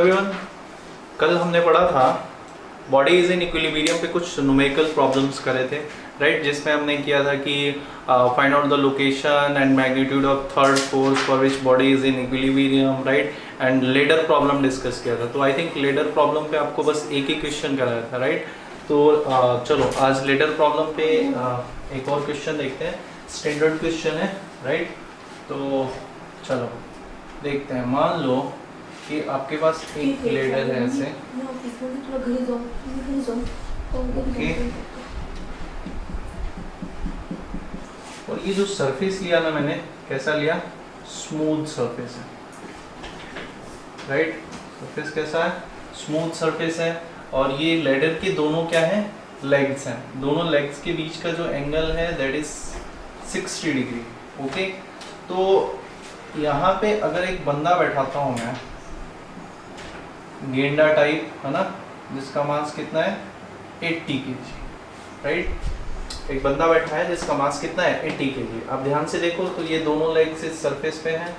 Everyone, कल हमने पढ़ा था बॉडी इज इन इक्विलिब्रियम पे कुछ न्यूमेरिकल प्रॉब्लम्स करे थे, राइट। जिसमें हमने किया था कि find out the location and magnitude of third force for which body is in equilibrium, right. And ladder problem discuss किया था। तो आई थिंक लेडर प्रॉब्लम पे आपको बस एक ही क्वेश्चन कराया था, राइट। तो चलो आज लेडर प्रॉब्लम पे एक और क्वेश्चन देखते हैं। स्टैंडर्ड क्वेश्चन है, राइट। तो चलो देखते हैं। मान लो कि आपके पास एक लेडर है ऐसे, ओके। और ये जो सरफेस लिया ना मैंने, कैसा लिया? स्मूथ सरफेस है, राइट। सरफेस कैसा है? स्मूथ सरफेस है। और ये लेडर के दोनों क्या है? लेग्स हैं। दोनों लेग्स के बीच का जो एंगल है दैट इज 60 डिग्री, ओके। तो यहाँ पे अगर एक बंदा बैठाता हूँ मैं, गेंडा टाइप, है ना, जिसका मास कितना है? 80 kg, राइट। एक बंदा बैठा है जिसका मास कितना है? 80 kg। आप ध्यान से देखो तो ये दोनों लेग्स इस सरफेस पे हैं,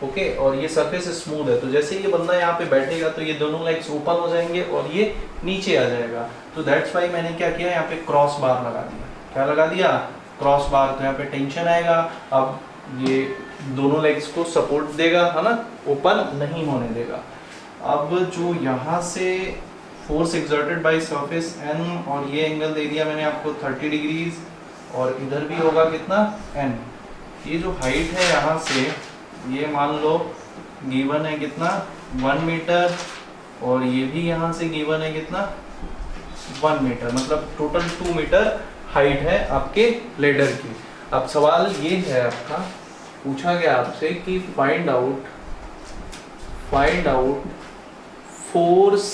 ओके। और ये सरफेस स्मूथ है। तो जैसे ये बंदा यहाँ पे बैठेगा तो ये दोनों लेग्स ओपन हो जाएंगे और ये नीचे आ जाएगा। तो दैट्स वाई मैंने क्या किया, यहाँ पे क्रॉस बार लगा दिया। क्या लगा दिया? Cross bar. तो यहाँ पे टेंशन आएगा। अब ये दोनों लेग्स को सपोर्ट देगा, है ना, ओपन नहीं होने देगा। अब जो यहाँ से force exerted by surface n, और ये एंगल दे दिया मैंने आपको 30 डिग्रीज, और इधर भी होगा कितना? n। ये जो हाइट है यहाँ से, ये मान लो गिवन है कितना? 1 मीटर। और ये भी यहाँ से गिवन है कितना? 1 मीटर। मतलब टोटल 2 मीटर हाइट है आपके लेडर की। अब सवाल ये है आपका, पूछा गया आपसे कि find out force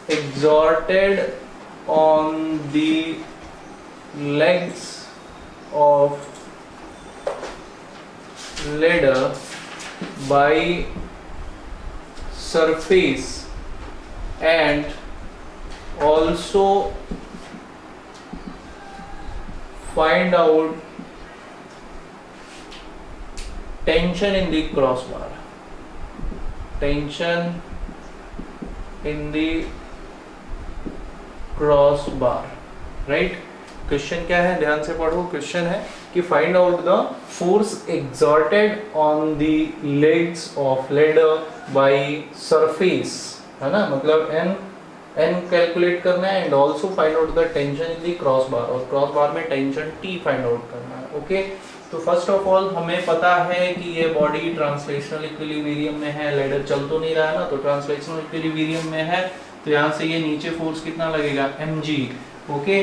exerted on the legs of ladder by surface, and also find out tension in the crossbar. Tension in the cross bar, right. Question क्या है? ध्यान से पढ़ो। क्वेश्चन है कि find out the force exerted on the legs of ladder by surface, है ना, मतलब एन कैलकुलेट करना है। And also find out the tension in the cross bar, और क्रॉस बार में टेंशन टी फाइंड आउट करना है, ओके। तो फर्स्ट ऑफ ऑल हमें पता है कि ये बॉडी ट्रांसलेशनल इक्विलिब्रियम में है। लेडर चल तो नहीं रहा है ना, तो ट्रांसलेशनल इक्विलिब्रियम में है। तो यहाँ से ये नीचे फोर्स कितना लगेगा? mg, okay.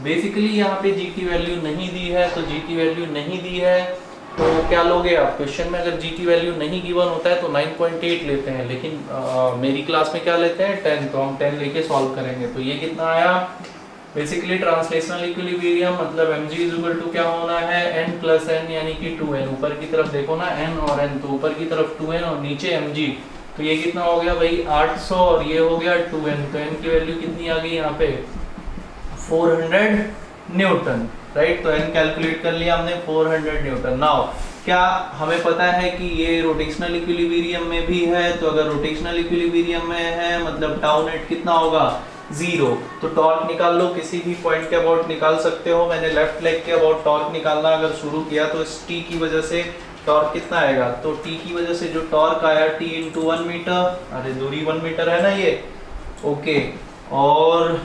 बेसिकली यहाँ पे g की वैल्यू नहीं दी है, तो g की वैल्यू नहीं दी है तो क्या लोगे आप? क्वेश्चन में अगर g की वैल्यू नहीं गिवन होता है तो 9.8 लेते हैं, लेकिन मेरी क्लास में क्या लेते हैं? 10। तो हम 10 लेके सॉल्व करेंगे। तो ये कितना आया? बेसिकली ट्रांसलेशनल इक्विलिब्रियम मतलब mg इज इक्वल टू क्या होना है? n प्लस n, यानी कि 2n। ऊपर की तरफ देखो ना, n और n, तो ऊपर की तरफ 2n और नीचे mg। तो ये कितना हो गया भाई? 800, और ये हो गया 2n। तो n की वैल्यू कितनी आ गई यहाँ पे? 400 न्यूटन, राइट। तो n कैलकुलेट कर लिया हमने, 400 न्यूटन। नाउ क्या हमें पता है कि ये रोटेशनल इक्विलिब्रियम में भी है? तो अगर रोटेशनल इक्विलिब्रियम में है मतलब टाउ नेट कितना होगा? 0। तो टॉर्क निकाल लो, किसी भी पॉइंट के अबाउट निकाल सकते हो। मैंने लेफ्ट लेग के अबाउट टॉर्क निकालना अगर शुरू किया तो इस t की वजह से टॉर्क कितना आएगा? तो t की वजह से जो टॉर्क आया t इंटू 1 मीटर, अरे दूरी 1 मीटर है ना ये, ओके। और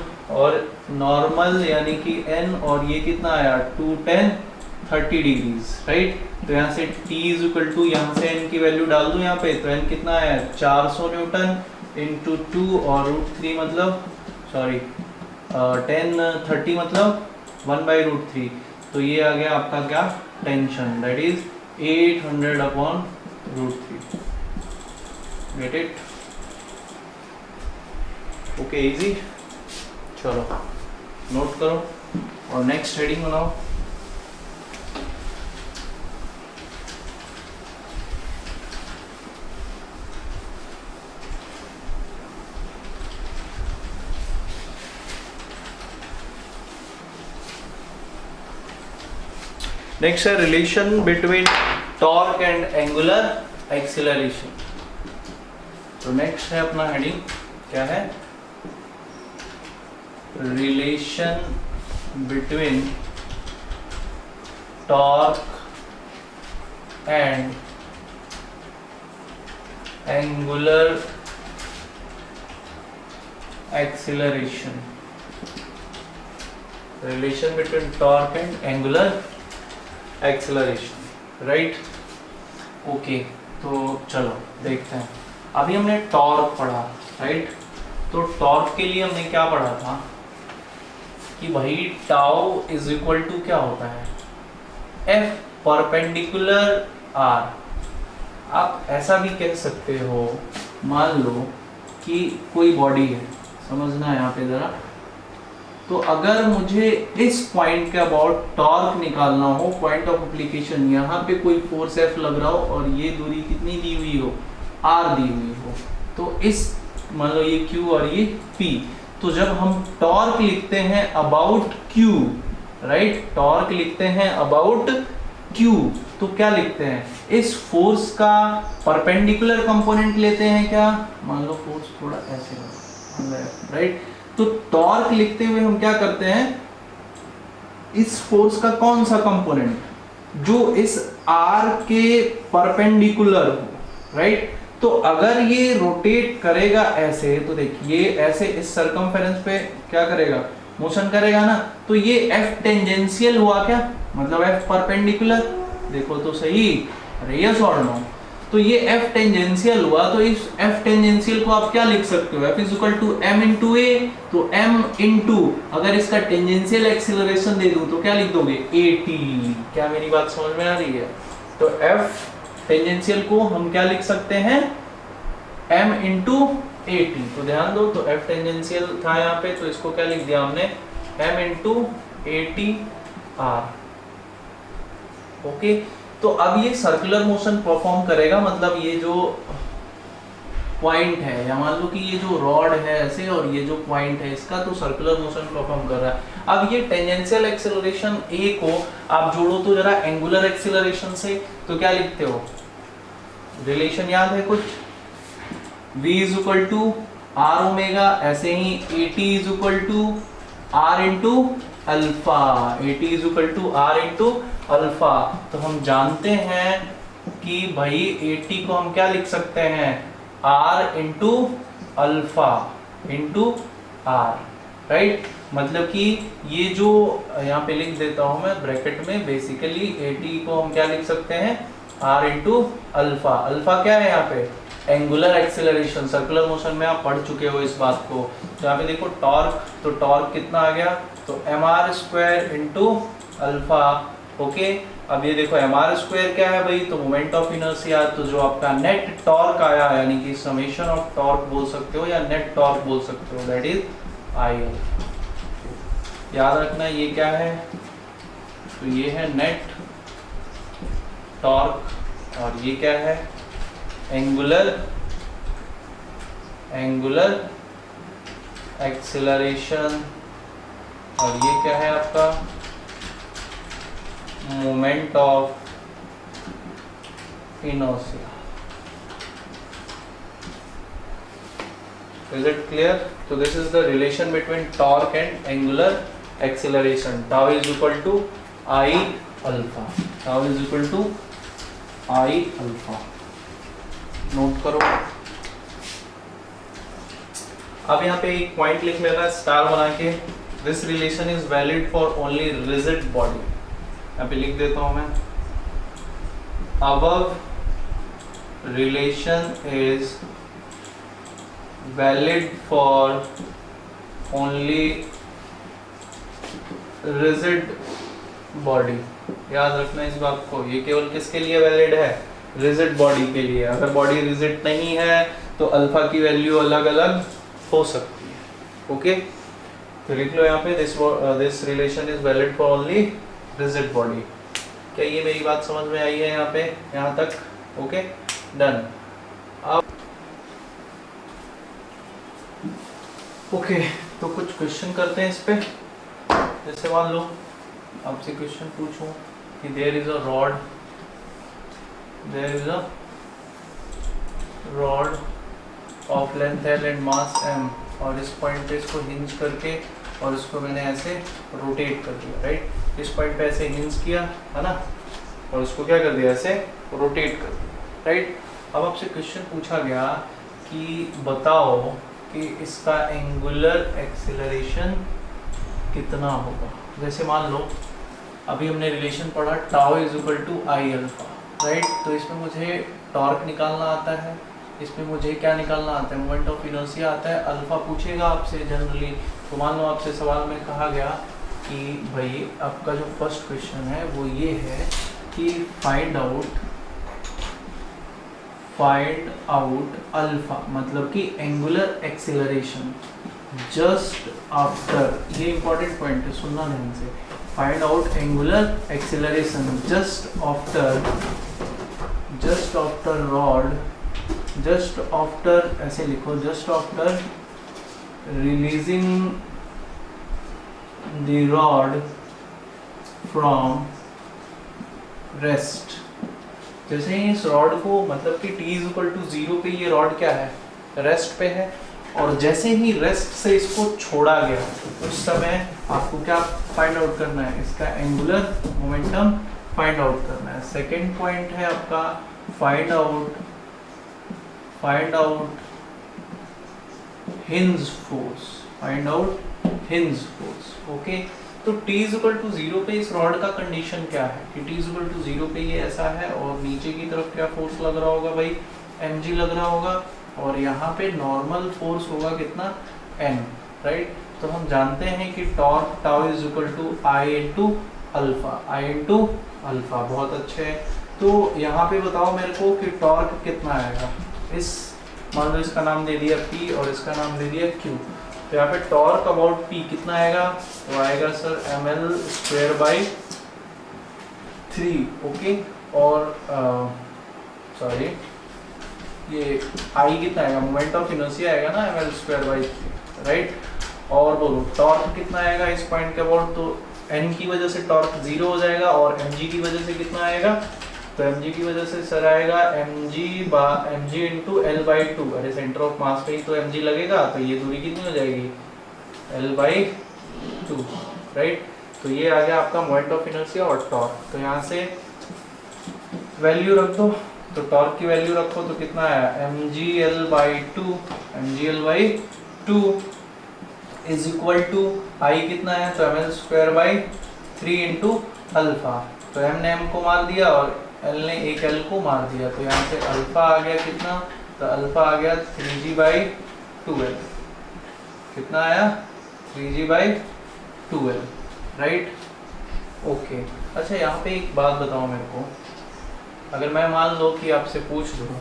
नॉर्मल यानी कि n, और ये कितना आया? 210 30 डिग्रीज, राइट। तो यहाँ से t इज इक्वल टू, यहाँ से n की वैल्यू डाल दूं यहाँ पे, तो n कितना आया? 400 न्यूटन इंटू 2 और √3 मतलब 10 30 मतलब 1/√3। तो ये आ गया आपका क्या? Tension, that is 800/√3। Get it? Okay, easy. चलो नोट करो और नेक्स्ट हेडिंग बनाओ। नेक्स्ट है relation between torque and angular acceleration. तो नेक्स्ट है अपना हेडिंग क्या है, relation between torque and angular acceleration, relation between torque and angular acceleration, right. Okay, तो चलो देखते हैं। अभी हमने टॉर्क पढ़ा, राइट। तो टॉर्क के लिए हमने क्या पढ़ा था कि भाई टाउ इज इक्वल टू क्या होता है, एफ परपेंडिकुलर आर। आप ऐसा भी कह सकते हो, मान लो कि कोई बॉडी है, समझना है यहाँ पे जरा। तो अगर मुझे इस पॉइंट के अबाउट टॉर्क निकालना हो, पॉइंट ऑफ एप्लीकेशन, यहाँ पे कोई फोर्स एफ लग रहा हो और ये दूरी कितनी दी हुई हो, आर दी हुई हो, तो इस मान लो ये क्यू और ये पी, तो जब हम टॉर्क लिखते हैं अबाउट क्यू, राइट, टॉर्क लिखते हैं अबाउट क्यू, तो क्या लिखते हैं, इस फोर्स का परपेंडिकुलर कंपोनेंट लेते हैं क्या, मान लो फोर्स थोड़ा ऐसे लगा, राइट। तो टॉर्क लिखते हुए हम क्या करते हैं, इस फोर्स का कौन सा कंपोनेंट जो इस आर के परपेंडिकुलर हो, राइट। तो अगर ये रोटेट करेगा ऐसे, तो देखिए ऐसे इस सरकमफेरेंस पे क्या करेगा, मोशन करेगा ना, तो ये एफ टेंजेंशियल हुआ क्या, मतलब एफ परपेंडिकुलर, देखो तो सही, अरे यस और नो। तो ये एफ टेंजेंशियल हुआ, तो इस एफ टेंजेंशियल को आप क्या लिख सकते हो, F is equal to M into A, तो एम इंटू, अगर इसका टेंजेंशियल एक्सीलरेशन दे दूं तो क्या लिख दोगे, ए टी। क्या मेरी बात समझ में आ रही है। तो एफ टेंजेंशियल को हम क्या लिख सकते हैं, m इंटू ए टी। तो ध्यान दो, तो एफ टेंजेंशियल था यहाँ पे, तो इसको क्या लिख दिया हमने, m into A T R. Okay, तो अब ये सर्कुलर मोशन परफॉर्म करेगा, मतलब ये जो पॉइंट है, या मान लो कि ये जो रॉड है ऐसे, और ये जो पॉइंट है इसका, तो सर्कुलर मोशन परफॉर्म कर रहा है। अब ये टेंजेंशियल एक्सीलरेशन ए को आप जोड़ो तो जरा एंगुलर एक्सीलरेशन से, तो क्या लिखते हो, रिलेशन याद है कुछ, v is equal to R omega, ऐसे ही A T is equal to R into alpha, A T is equal to R into alpha. तो हम जानते हैं कि भाई ए टी को हम क्या लिख सकते हैं, R into alpha into R, right. मतलब कि ये जो यहाँ पे लिख देता हूं मैं ब्रैकेट में, बेसिकली ए टी को हम क्या लिख सकते हैं, आर इंटू अल्फा। अल्फा क्या है यहाँ पे, एंगुलर एक्सीलरेशन, सर्कुलर मोशन में आप पढ़ चुके हो इस बात को। तो यहाँ पे देखो टॉर्क, तो टॉर्क कितना आ गया, तो M R square into alpha. Okay, अब ये देखो एम आर स्क्वायर क्या है भाई, तो मोमेंट ऑफ इनर्शिया, तो जो आपका नेट टॉर्क आया, यानी कि समेशन ऑफ टॉर्क बोल सकते हो या नेट टॉर्क बोल सकते हो, दैट इज आई एल। याद रखना ये क्या है, तो ये है नेट टॉर्क, और ये क्या है, एंगुलर एक्सीलरेशन, और ये क्या है आपका, moment of inertia. Is it clear? So this is the relation between torque and angular acceleration. Tau is equal to I alpha. Tau is equal to I alpha. Note करो। अब यहाँ पे एक पॉइंट लिख लेना स्टार बना के, this relation is valid for only rigid body. यहाँ पे लिख देता हूं मैं, above relation is valid for only rigid body। याद रखना इस बात को, ये केवल किसके लिए वैलिड है, रिजिड बॉडी के लिए। अगर बॉडी रिजिड नहीं है तो अल्फा की वैल्यू अलग अलग हो सकती है। ओके, तो लिख लो यहाँ पे this relation is valid for only rigid body. क्या ये मेरी बात समझ में आई है यहाँ पे, यहाँ तक? Okay, done. अब ओके, तो कुछ क्वेश्चन करते हैं इस पे। जैसे मान लो आपसे क्वेश्चन पूछूं कि there is a rod of length L and mass M, और इस पॉइंट पे इसको हिंज करके और इसको मैंने ऐसे रोटेट कर दिया, राइट। इस पॉइंट पे ऐसे हिंज किया है ना, और इसको क्या कर दिया, ऐसे रोटेट कर दिया, राइट। अब आपसे क्वेश्चन पूछा गया कि बताओ कि इसका एंगुलर एक्सीलरेशन कितना होगा। जैसे मान लो अभी हमने रिलेशन पढ़ा tau is equal to I alpha, right. तो इसमें मुझे टॉर्क निकालना आता है, इसमें मुझे क्या निकालना आता है, मोमेंट ऑफ इनर्शिया आता है। अल्फा पूछेगा आपसे जनरली, तो मान लो आपसे सवाल में कहा गया कि भाई आपका जो फर्स्ट क्वेश्चन है वो ये है कि फाइंड आउट अल्फा, मतलब कि एंगुलर एक्सीलरेशन जस्ट आफ्टर, ये इंपॉर्टेंट पॉइंट है, सुनना ध्यान से। Find out angular acceleration just after rod, just after, ऐसे लिखो, just after releasing the rod from rest. जैसे ही इस रॉड को, मतलब कि t इज इक्वल टू 0 पे ये रॉड क्या है, रेस्ट पे है, और जैसे ही रेस्ट से इसको छोड़ा गया उस समय आपको क्या फाइंड आउट करना है, इसका एंगुलर मोमेंटम फाइंड आउट करना है। सेकेंड पॉइंट है आपका find out hinge force, okay. तो t इज इक्वल टू 0 पे इस रॉड का कंडीशन क्या है कि t इज इक्वल टू 0 पे ये ऐसा है, और नीचे की तरफ क्या फोर्स लग रहा होगा भाई, mg लग रहा होगा, और यहाँ पे नॉर्मल फोर्स होगा कितना, n, राइट। तो हम जानते हैं कि torque tau is equal to I into alpha, बहुत अच्छे है। तो यहाँ पे बताओ मेरे को कि टॉर्क कितना आएगा, इस मान लो इसका नाम दे दिया P और इसका नाम दे दिया Q, तो यहाँ पे टॉर्क अबाउट P कितना आएगा, वो आएगा सर ml² / 3, ओके। और सॉरी ये I कितना आएगा, मोमेंट ऑफ इनर्शिया आएगा ना ml² / 3, राइट। और बोलो टॉर्क कितना आएगा इस पॉइंट के अबाउट, तो n की वजह से टॉर्क 0 हो जाएगा, और mg की वजह से कितना आएगा, तो mg की वजह से सर आएगा mg इंटू L/2। अरे सेंटर ऑफ मास पे ही तो mg लगेगा, तो ये दूरी कितनी हो जाएगी, L/2, राइट। तो ये आ गया आपका मोमेंट ऑफ इनर्शिया और टॉर्क। तो यहाँ से वैल्यू रख दो, तो टॉर्क की वैल्यू रखो तो कितना आया, mgL/2 is equal to I कितना है, तो ml² / 3 इंटू अल्फा। तो m ने m को मार दिया और l ने एक l को मार दिया, तो यहाँ से अल्फा आ गया कितना, तो अल्फा आ गया 3g/2l, कितना आया 3g/2l, राइट, ओके। अच्छा यहाँ पे एक बात बताओ मेरे को, अगर मैं मान लो कि आपसे पूछ दूँ,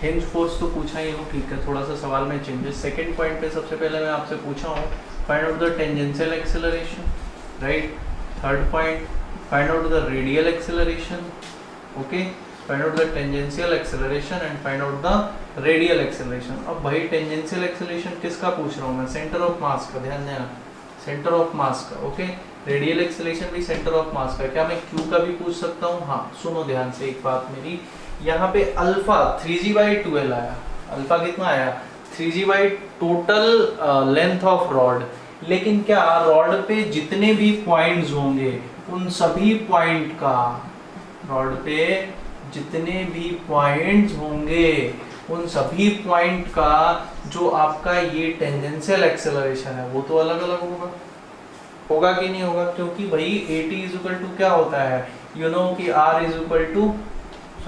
हिंज फोर्स तो पूछा ही हूँ, ठीक है, थोड़ा सा सवाल में चेंजेस। सेकंड पॉइंट पे सबसे पहले मैं आपसे पूछा हूँ find out the tangential acceleration, right. Third point find out the radial acceleration, okay. Find out the tangential acceleration and find out the radial acceleration. अब भाई टेंजेंशियल एक्सेलरेशन किसका पूछ रहा हूँ मैं, सेंटर ऑफ मास का, ध्यान देना, सेंटर ऑफ मास का, ओके। रेडियल एक्सेलरेशन भी सेंटर ऑफ मास का। क्या मैं Q का भी पूछ सकता हूँ, हाँ। सुनो ध्यान से एक बात मेरी, यहाँ पे अल्फा 3g/2l आया, अल्फा कितना आया 3g/ total length of rod, लेकिन क्या रॉड पे जितने भी पॉइंट्स होंगे उन सभी पॉइंट का, रॉड पे जितने भी पॉइंट्स होंगे उन सभी पॉइंट का जो आपका ये टेंजेंशियल एक्सेलरेशन है वो तो अलग अलग होगा कि नहीं होगा, क्योंकि भाई AT इज इक्वल टू क्या होता है, यू नो कि R is equal to A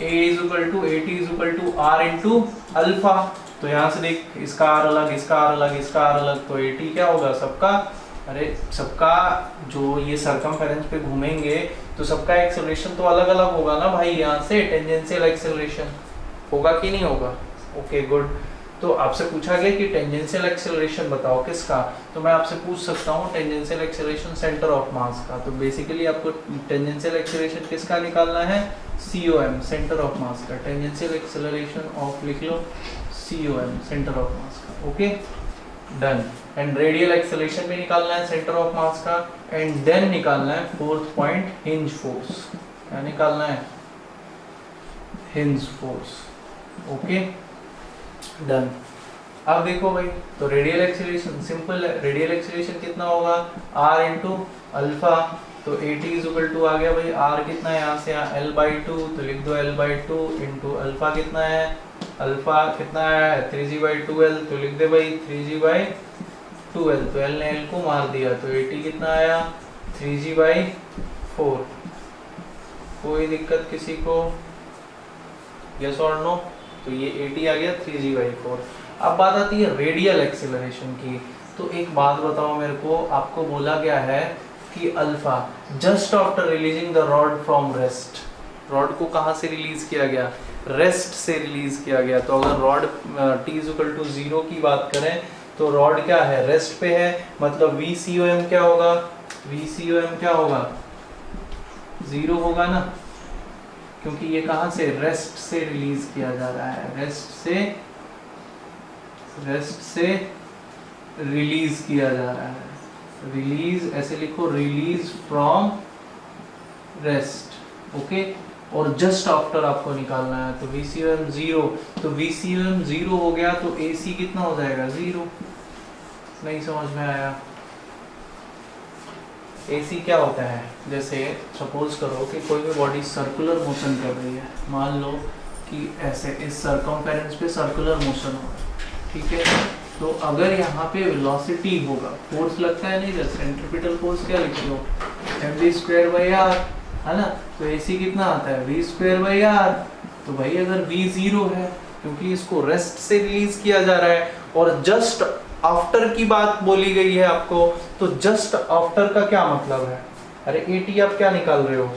is equal to AT is equal to R into alpha. तो यहाँ से देख, इसका R अलग, इसका R अलग, इसका R अलग, तो AT क्या होगा सबका, अरे सबका जो ये सरकमफेरेंस पे घूमेंगे तो सबका एक्सेलरेशन तो अलग अलग होगा ना भाई। यहाँ से टेंजेंशियल एक्सेलरेशन होगा कि नहीं होगा, ओके गुड। तो आपसे पूछा गया कि टेंजेंशियल एक्सेलरेशन बताओ किसका, तो मैं आपसे पूछ सकता हूँ tangential acceleration centre of mass का। तो बेसिकली आपको टेंजेंशियल एक्सेलरेशन किसका निकालना है, COM, सेंटर ऑफ मास का। टेंजेंशियल एक्सेलरेशन ऑफ लिख लो COM, सेंटर ऑफ मास का, okay done. And radial acceleration भी निकालना है सेंटर ऑफ मास का, एंड देन निकालना है फोर्थ पॉइंट हिंज फोर्स। क्या निकालना है, हिंज फोर्स, ओके डन। अब देखो भाई, तो रेडियल एक्सीलरेशन सिंपल है, रेडियल एक्सीलरेशन कितना होगा r इंटू अल्फा, तो at इज इक्वल टू आ गया भाई r कितना है यहाँ से यहाँ l/2, तो लिख दो l/2 इंटू अल्फा कितना है, अल्फा कितना है 3g/2l, तो लिख दे भाई 3g/2l, तो l ने l को मार दिया, तो at कितना आया 3g/4। कोई दिक्कत किसी को, यस और नो? तो ये 80 आ गया 3g/4। अब बात आती है रेडियल एक्सीलरेशन की। तो एक बात बताओ मेरे को, आपको बोला गया है कि alpha just after releasing the rod from rest, rod को कहाँ से रिलीज किया गया, रेस्ट से रिलीज किया गया। तो अगर रॉड t=0 की बात करें तो रॉड क्या है, रेस्ट पे है, मतलब VCOM क्या होगा, VCOM क्या होगा 0 होगा ना, क्योंकि ये कहाँ से, रेस्ट से रिलीज किया जा रहा है, रेस्ट से रिलीज किया जा रहा है, रिलीज ऐसे लिखो, रिलीज फ्रॉम रेस्ट। ओके, और जस्ट आफ्टर आपको निकालना है, तो VCOM 0, तो VCOM 0 हो गया तो AC कितना हो जाएगा 0। नहीं समझ में आया? AC क्या होता है, जैसे सपोज करो कि कोई भी बॉडी सर्कुलर मोशन कर रही है, मान लो कि ऐसे इस सर्कमफेरेंस पे सर्कुलर मोशन हो रहा है, ठीक है, तो अगर यहाँ पे वेलोसिटी होगा, फोर्स लगता है नहीं, जैसे सेंट्रीपिटल फोर्स क्या लिखते हो mv²/r, है ना, तो AC कितना आता है v²/r। तो भाई अगर v 0 है, क्योंकि इसको रेस्ट से रिलीज किया जा रहा है, और जस्ट आफ्टर की बात बोली गई है आपको, तो जस्ट आफ्टर का क्या मतलब है, अरे AT आप क्या निकाल रहे हो,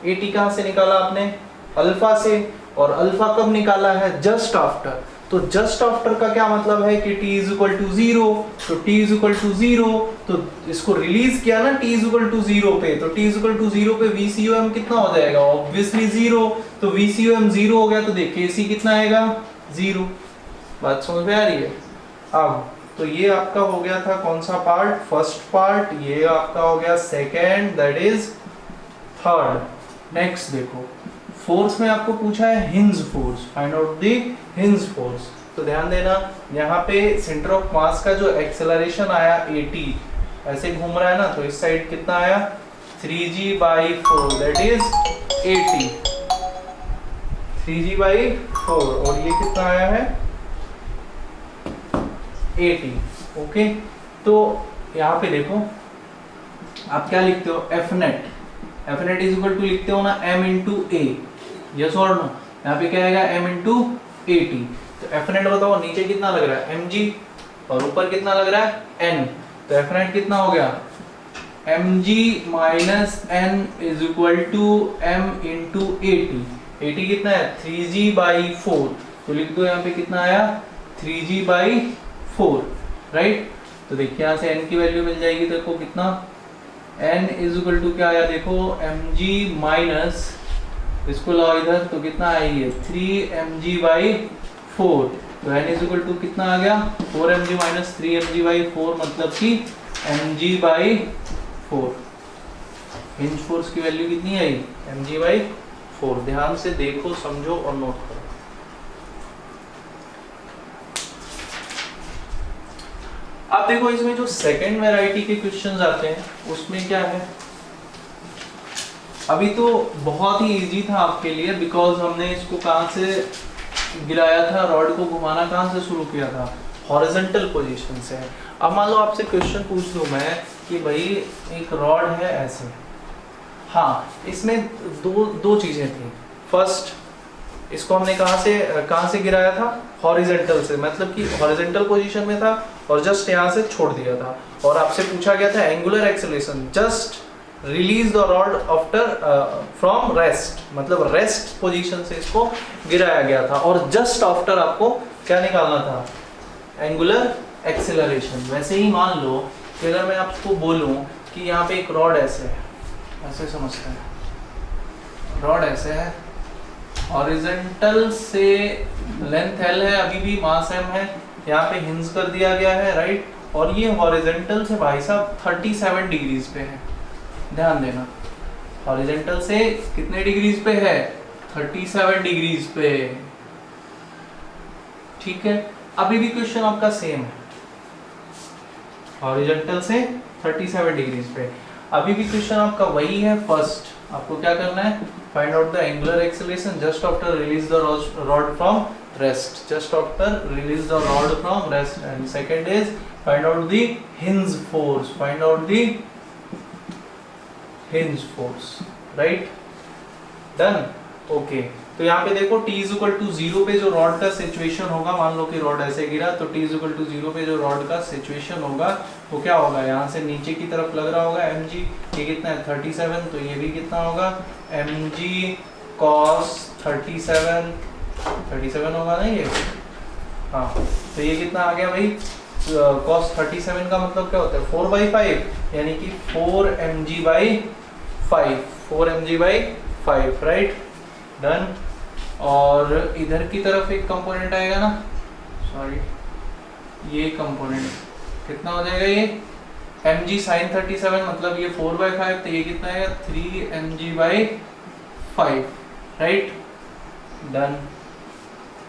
AT कहाँ से निकाला आपने, अल्फा से, और अल्फा कब निकाला है, जस्ट आफ्टर। तो जस्ट आफ्टर का क्या मतलब है कि t=0, तो t=0, तो इसको रिलीज किया ना t=0 पे, तो t=0 पे VCOM कितना हो जाएगा, ऑब्वियसली 0, तो VCOM 0 हो गया, तो देखिए AC कितना आएगा 0। बात समझ में आ रही है? अब तो ये आपका हो गया था कौन सा पार्ट, फर्स्ट पार्ट, ये आपका हो गया second, that is third. Next देखो, फोर्स में आपको पूछा है hinge force, find out the hinge force. तो ध्यान देना, यहाँ पे सेंटर ऑफ मास का जो एक्सेलरेशन आया AT, ऐसे घूम रहा है ना, तो इस साइड कितना आया 3g/4, दैट इज 80, 3g/4, और ये कितना आया है 80। ओके, तो यहाँ पे देखो आप क्या लिखते हो, Fnet इज इक्वल टू लिखते हो ना m इंटू a, यस और नो? यहाँ पे क्या आएगा m इंटू AT। तो Fnet बताओ, नीचे कितना लग रहा है mg, और ऊपर कितना लग रहा है n, तो Fnet कितना हो गया mg minus n is equal to m into AT। AT कितना है 3g/4, तो लिख दो यहाँ पे कितना आया 3g/4, राइट। तो देखिए यहाँ से n की वैल्यू मिल जाएगी, देखो कितना n इज इक्वल टू क्या आया, देखो mg माइनस, इसको लाओ इधर, तो कितना आएगी 3mg/4, तो n इज इक्वल टू कितना आ गया 4mg माइनस 3mg/4, मतलब कि mg/4। हिंज फोर्स की वैल्यू कितनी आई mg/4। ध्यान से देखो, समझो और नोट करो। अब देखो इसमें जो सेकंड वैरायटी के क्वेश्चंस आते हैं उसमें क्या है, अभी तो बहुत ही इजी था आपके लिए, बिकॉज हमने इसको कहां से गिराया था, रॉड को घुमाना कहां से शुरू किया था, हॉरिजॉन्टल पोजीशन से। अब मान लो आपसे क्वेश्चन पूछ लूं मैं कि भाई एक रॉड है ऐसे, हाँ इसमें दो चीजें थी। फर्स्ट, इसको हमने कहां से गिराया था, हॉरिजॉन्टल से, मतलब कि हॉरिजॉन्टल पोजीशन में था और जस्ट यहाँ से छोड़ दिया था, और आपसे पूछा गया था angular acceleration, just release the rod after from rest, मतलब रेस्ट पोजीशन से इसको गिराया गया था, और जस्ट आफ्टर आपको क्या निकालना था, एंगुलर एक्सेलरेशन। वैसे ही मान लो कि अगर मैं आपको बोलूं कि यहाँ पे एक रॉड ऐसे है, ऐसे समझते हैं, रॉड ऐसे है, हॉरिजॉन्टल से लेंथ L है, अभी भी मास M है, यहाँ पे हिंज कर दिया गया है, राइट, और ये हॉरिजॉन्टल से भाई साहब 37 डिग्रीज पे है। ध्यान देना, हॉरिजॉन्टल से कितने डिग्रीज पे है 37 डिग्रीज पे, ठीक है, अभी भी क्वेश्चन आपका सेम है, हॉरिजॉन्टल से 37 डिग्रीज पे, अभी भी क्वेश्चन आपका वही है। फर्स्ट आपको क्या करना है, find out the angular acceleration just after release the rod from rest, just after release the rod from rest, and second is find out the hinge force, find out the hinge force, right, done, okay. तो यहाँ पे देखो t is equal to 0 पे जो rod का situation होगा, मान लो कि रॉड ऐसे गिरा, तो t इज इक्वल टू 0 पे जो रॉड का सिचुएशन होगा वो क्या होगा, यहाँ से नीचे की तरफ लग रहा होगा mg, ये कितना है 37, तो ये भी कितना होगा mg cos 37 होगा ना ये, हाँ, तो ये कितना आ गया भाई, cos 37 का मतलब क्या होता है 4/5, यानी कि 4 mg/5, राइट, डन। और इधर की तरफ एक कंपोनेंट आएगा ना, सॉरी ये कंपोनेंट कितना हो जाएगा, ये mg sin 37 मतलब ये 4/5, तो ये कितना आएगा 3 mg/5, राइट, डन।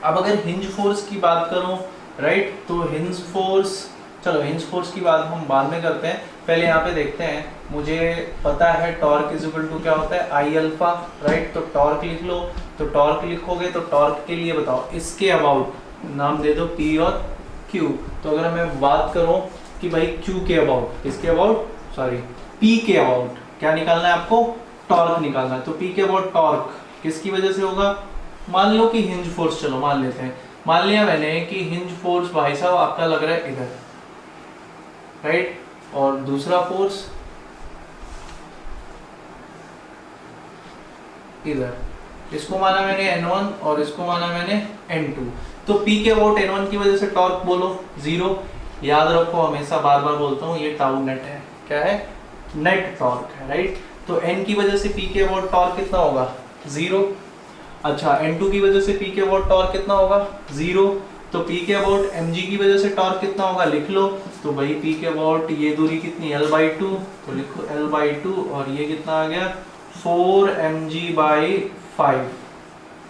अब अगर हिंज फोर्स की बात करूं, राइट, तो हिंज फोर्स, चलो हिंज फोर्स की बात हम बाद में करते हैं, पहले यहाँ पे देखते हैं, मुझे पता है टॉर्क इज इक्वल टू क्या होता है आई अल्फा, राइट, तो टॉर्क लिख लो, तो टॉर्क लिखोगे तो टॉर्क के लिए बताओ इसके अबाउट नाम दे दो P और Q, तो अगर मैं बात करूं कि भाई Q के अबाउट, किसके अबाउट, सॉरी P के अबाउट क्या निकालना है आपको, टॉर्क निकालना है, तो P के अबाउट टॉर्क किसकी वजह से होगा, मान लो कि हिंज फोर्स, चलो मान लेते हैं, मान लिया मैंने कि हिंज फोर्स भाई साहब आपका लग रहा है इधर, राइट, और दूसरा फोर्स इधर, इसको माना मैंने N1 और इसको माना मैंने N2, तो P के अबाउट N1 की वजह से टॉर्क बोलो 0, याद रखो हमेशा बार बार बोलता हूँ ये टाउ नेट है, क्या है, नेट टॉर्क है, राइट, तो N की वजह से P के अबाउट टॉर्क कितना होगा 0, अच्छा N2 की वजह से P के अबाउट टॉर्क कितना होगा 0, तो P के अबाउट mg की वजह से टॉर्क कितना होगा लिख लो, तो भाई P के अबाउट ये दूरी कितनी L/2, तो लिखो L/2, और ये कितना आ गया 4 mg/5,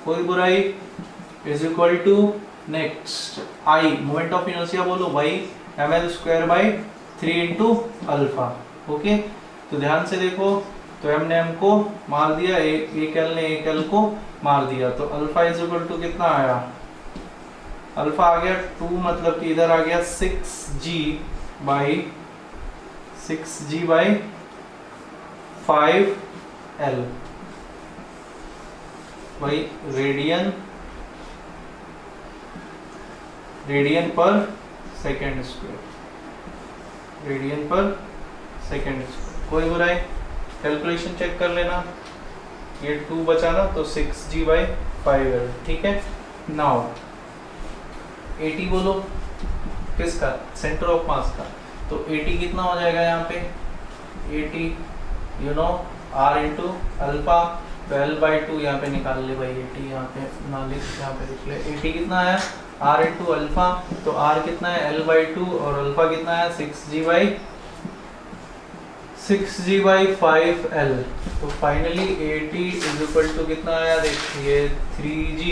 कोई बुराई, is equal to next I moment of inertia बोलो भाई ml²/3 इंटू अल्फा, ओके। तो ध्यान से देखो, तो m ने m को मार दिया, एक l ने एक l को मार दिया, तो अल्फा इज इक्वल टू कितना आया, अल्फा आ गया 2, मतलब कि इधर आ गया 6g/5l, भाई रेडियन पर सेकेंड स्क्वायर, कोई बुराई, कैलकुलेशन चेक कर लेना, ये 2 बचा ना, तो 6g/5l, ठीक है। नाउ 80 बोलो, किसका, सेंटर ऑफ मास का, तो 80 कितना हो जाएगा यहाँ पे, 80 you know r into alpha, तो L/2 यहाँ पे निकाल ले भाई, 80 यहाँ पे ना लिख, यहाँ पे लिख ले, 80 कितना है r इंटू अल्फा, तो r कितना है L/2 और अल्फा कितना है 6g/5l, तो फाइनली 80 इज इक्वल टू कितना आया, देखिए 3g,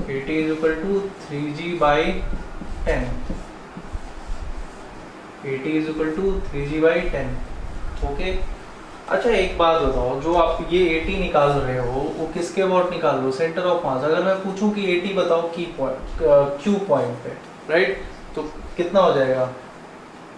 80 is equal to 3g/10, 80 is equal to 3g/10, okay. अच्छा एक बात बताओ, जो आप ये 80 निकाल रहे हो वो किसके अबाउट निकाल रहे हो, सेंटर ऑफ मास, अगर मैं पूछूं कि 80 बताओ की पॉइंट, क्यू पॉइंट पे, राइट, तो कितना हो जाएगा,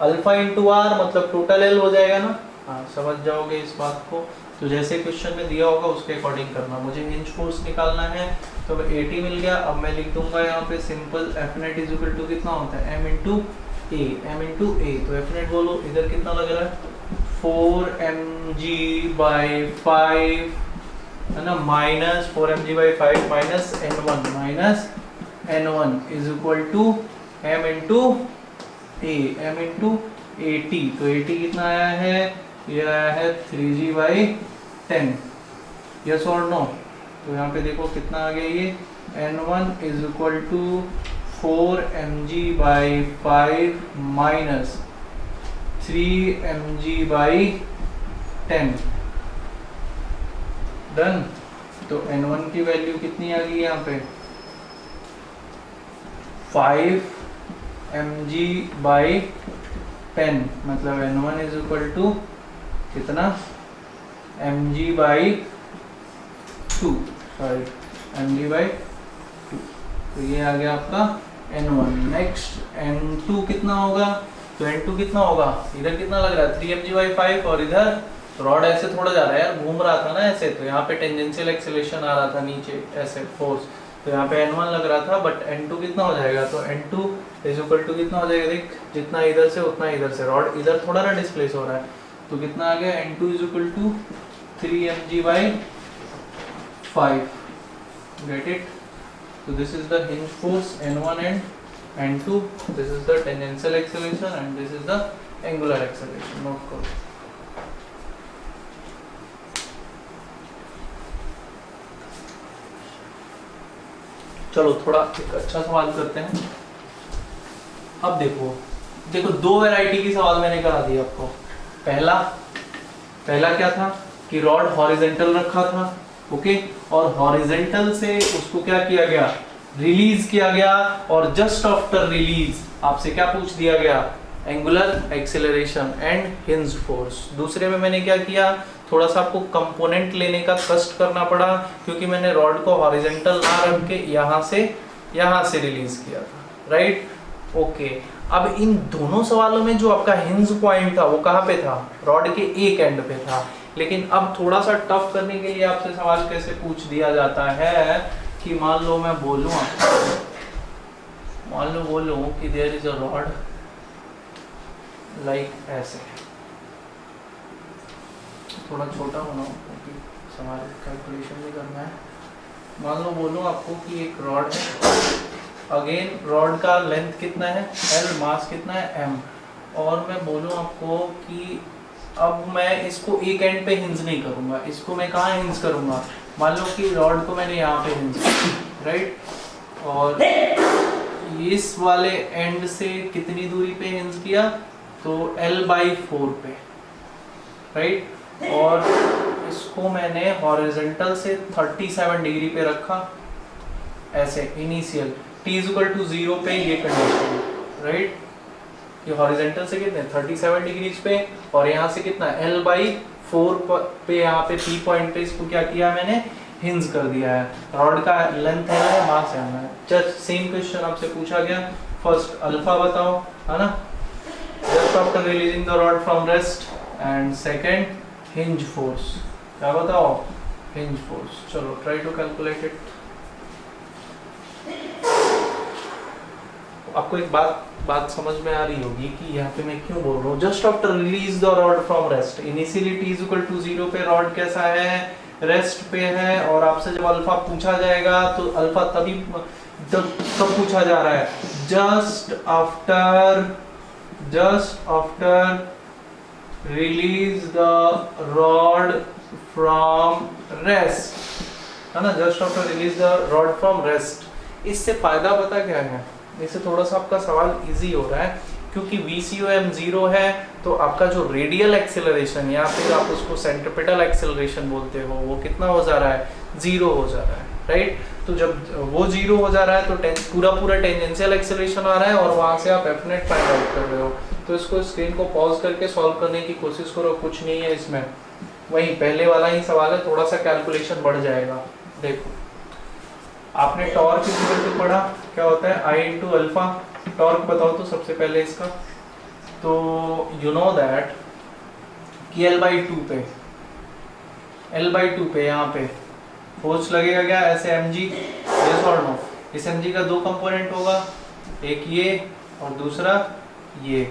अल्फा इंटू आर, मतलब टोटल एल हो जाएगा ना, हाँ समझ जाओगे इस बात को। तो जैसे क्वेश्चन में दिया होगा उसके अकॉर्डिंग करना, मुझे हिंज फोर्स निकालना है, तो 80 मिल गया, अब मैं लिख दूंगा यहाँ पे simple F net is equal to कितना होता है m इंटू ए, तो F नेट बोलो इधर कितना लग रहा है 4 mg/5 है ना, minus 4 mg/5 minus n1 is equal to m into A, m into 80, तो 80 कितना आया है, ये आया है 3g/10, यस और नो, तो यहाँ पे देखो कितना आ गया ये, n1 is equal to 4 mg/5 minus 3 mg/10, done. तो n1 की वैल्यू कितनी आ गई यहाँ पे 5 mg बाई 10, मतलब N1 इज इक्वल टू कितना mg by 2, sorry mg by 2, तो ये आ गया आपका N1। नेक्स्ट N2 कितना होगा, तो N2 कितना होगा, इधर कितना लग रहा है 3 mg बाई 5, और इधर रॉड ऐसे थोड़ा जा रहा है यार, घूम रहा था ना ऐसे, तो यहाँ पे टेंजेंशियल एक्सेलरेशन आ रहा था नीचे ऐसे फोर्स, तो यहाँ पे N1 लग रहा था, बट N2 कितना हो जाएगा, तो N2 इज इक्वल टू कितना हो जाएगा, देख जितना इधर से उतना इधर से, रॉड इधर थोड़ा ना डिस्प्लेस हो रहा है, तो कितना आ गया N2 is equal to 3 mg by 5, get it. So this is the hinge force N1 and N2, this is the tangential acceleration and this is the angular acceleration, note करो। चलो थोड़ा एक अच्छा सवाल करते हैं। अब देखो दो वैरायटी की सवाल मैंने करा दिया आपको। पहला क्या था कि रॉड हॉरिजेंटल रखा था, ओके, और हॉरिजेंटल से उसको क्या किया गया, रिलीज किया गया, और जस्ट आफ्टर रिलीज आपसे क्या पूछ दिया गया, angular acceleration and hinge force. दूसरे में मैंने क्या किया, थोड़ा सा आपको कंपोनेंट लेने का कष्ट करना पड़ा, क्योंकि मैंने रॉड को हॉरिजेंटल ना रख के यहाँ से रिलीज किया था, राइट, ओके। अब इन दोनों सवालों में जो आपका हिंज पॉइंट था वो कहाँ पे था, रॉड के एक एंड पे था। लेकिन अब थोड़ा सा टफ करने के लिए आपसे सवाल कैसे पूछ दिया जाता है कि मान लो मैं बोलूं कि there is a rod like ऐसे, थोड़ा छोटा बनाओ क्योंकि सवाल कैलकुलेशन भी करना है। मान लो बोलूं आपको कि एक रॉड है, अगेन रॉड का लेंथ कितना है L, मास कितना है M, और मैं बोलूं आपको कि अब मैं इसको एक एंड पे हिंज नहीं करूंगा, इसको मैं कहाँ हिंज करूंगा, मान लो कि रॉड को मैंने यहाँ पे हिंज किया, राइट, और इस वाले एंड से कितनी दूरी पे हिंज किया, तो L/4 पे, राइट, और इसको मैंने हॉरिजॉन्टल से 37 डिग्री पे रखा ऐसे इनिशियल, t=0 पे ये कंडीशन, राइट, ये हॉरिजॉन्टल से कितने 37 डिग्री पे, और यहाँ से कितना L/4 पे, यहाँ पे P पॉइंट पे इसको क्या किया मैंने, हिंज कर दिया है। रॉड का लेंथ है, मास है, जस्ट सेम क्वेश्चन आपसे पूछा गया। फर्स्ट अल्फा बताओ, है ना, just after releasing the rod from rest, and second hinge force, क्या बताओ, हिंज फोर्स। चलो ट्राई टू कैलकुलेट इट। आपको एक बात समझ में आ रही होगी कि यहाँ पे मैं क्यों बोल रहा हूँ, just after release the rod from rest, initially t=0 पे रॉड कैसा है, रेस्ट पे है, और आपसे जब अल्फा पूछा जाएगा तो अल्फा तब पूछा जा रहा है just after release the rod from rest, है ना, just after release the rod from rest. इससे फायदा पता क्या है, इससे थोड़ा सा आपका सवाल इजी हो रहा है, क्योंकि VCOM 0 है, तो आपका जो रेडियल एक्सेलरेशन या फिर आप उसको सेंट्रिपेटल एक्सेलरेशन बोलते हो, वो कितना हो जा रहा है, 0 हो जा रहा है, राइट। तो जब वो 0 हो जा रहा है तो पूरा टेंजेंशियल एक्सेलरेशन आ रहा है, और वहां से आप F net फाइंड आउट कर रहे हो। तो इसको स्क्रीन को पॉज करके सॉल्व करने की कोशिश करो, कुछ नहीं है इसमें, वही पहले वाला ही सवाल है, थोड़ा सा कैलकुलेशन बढ़ जाएगा। देखो आपने टॉर्क इक्वल टू पढ़ा, क्या होता है I × अल्फा, टॉर्क बताओ तो सबसे पहले इसका, तो यू नो दैट कि L/2 पे यहाँ पे फोर्स लगेगा क्या, ऐसे mg, यस और नो। इस mg का दो कंपोनेंट होगा, एक ये और दूसरा ये,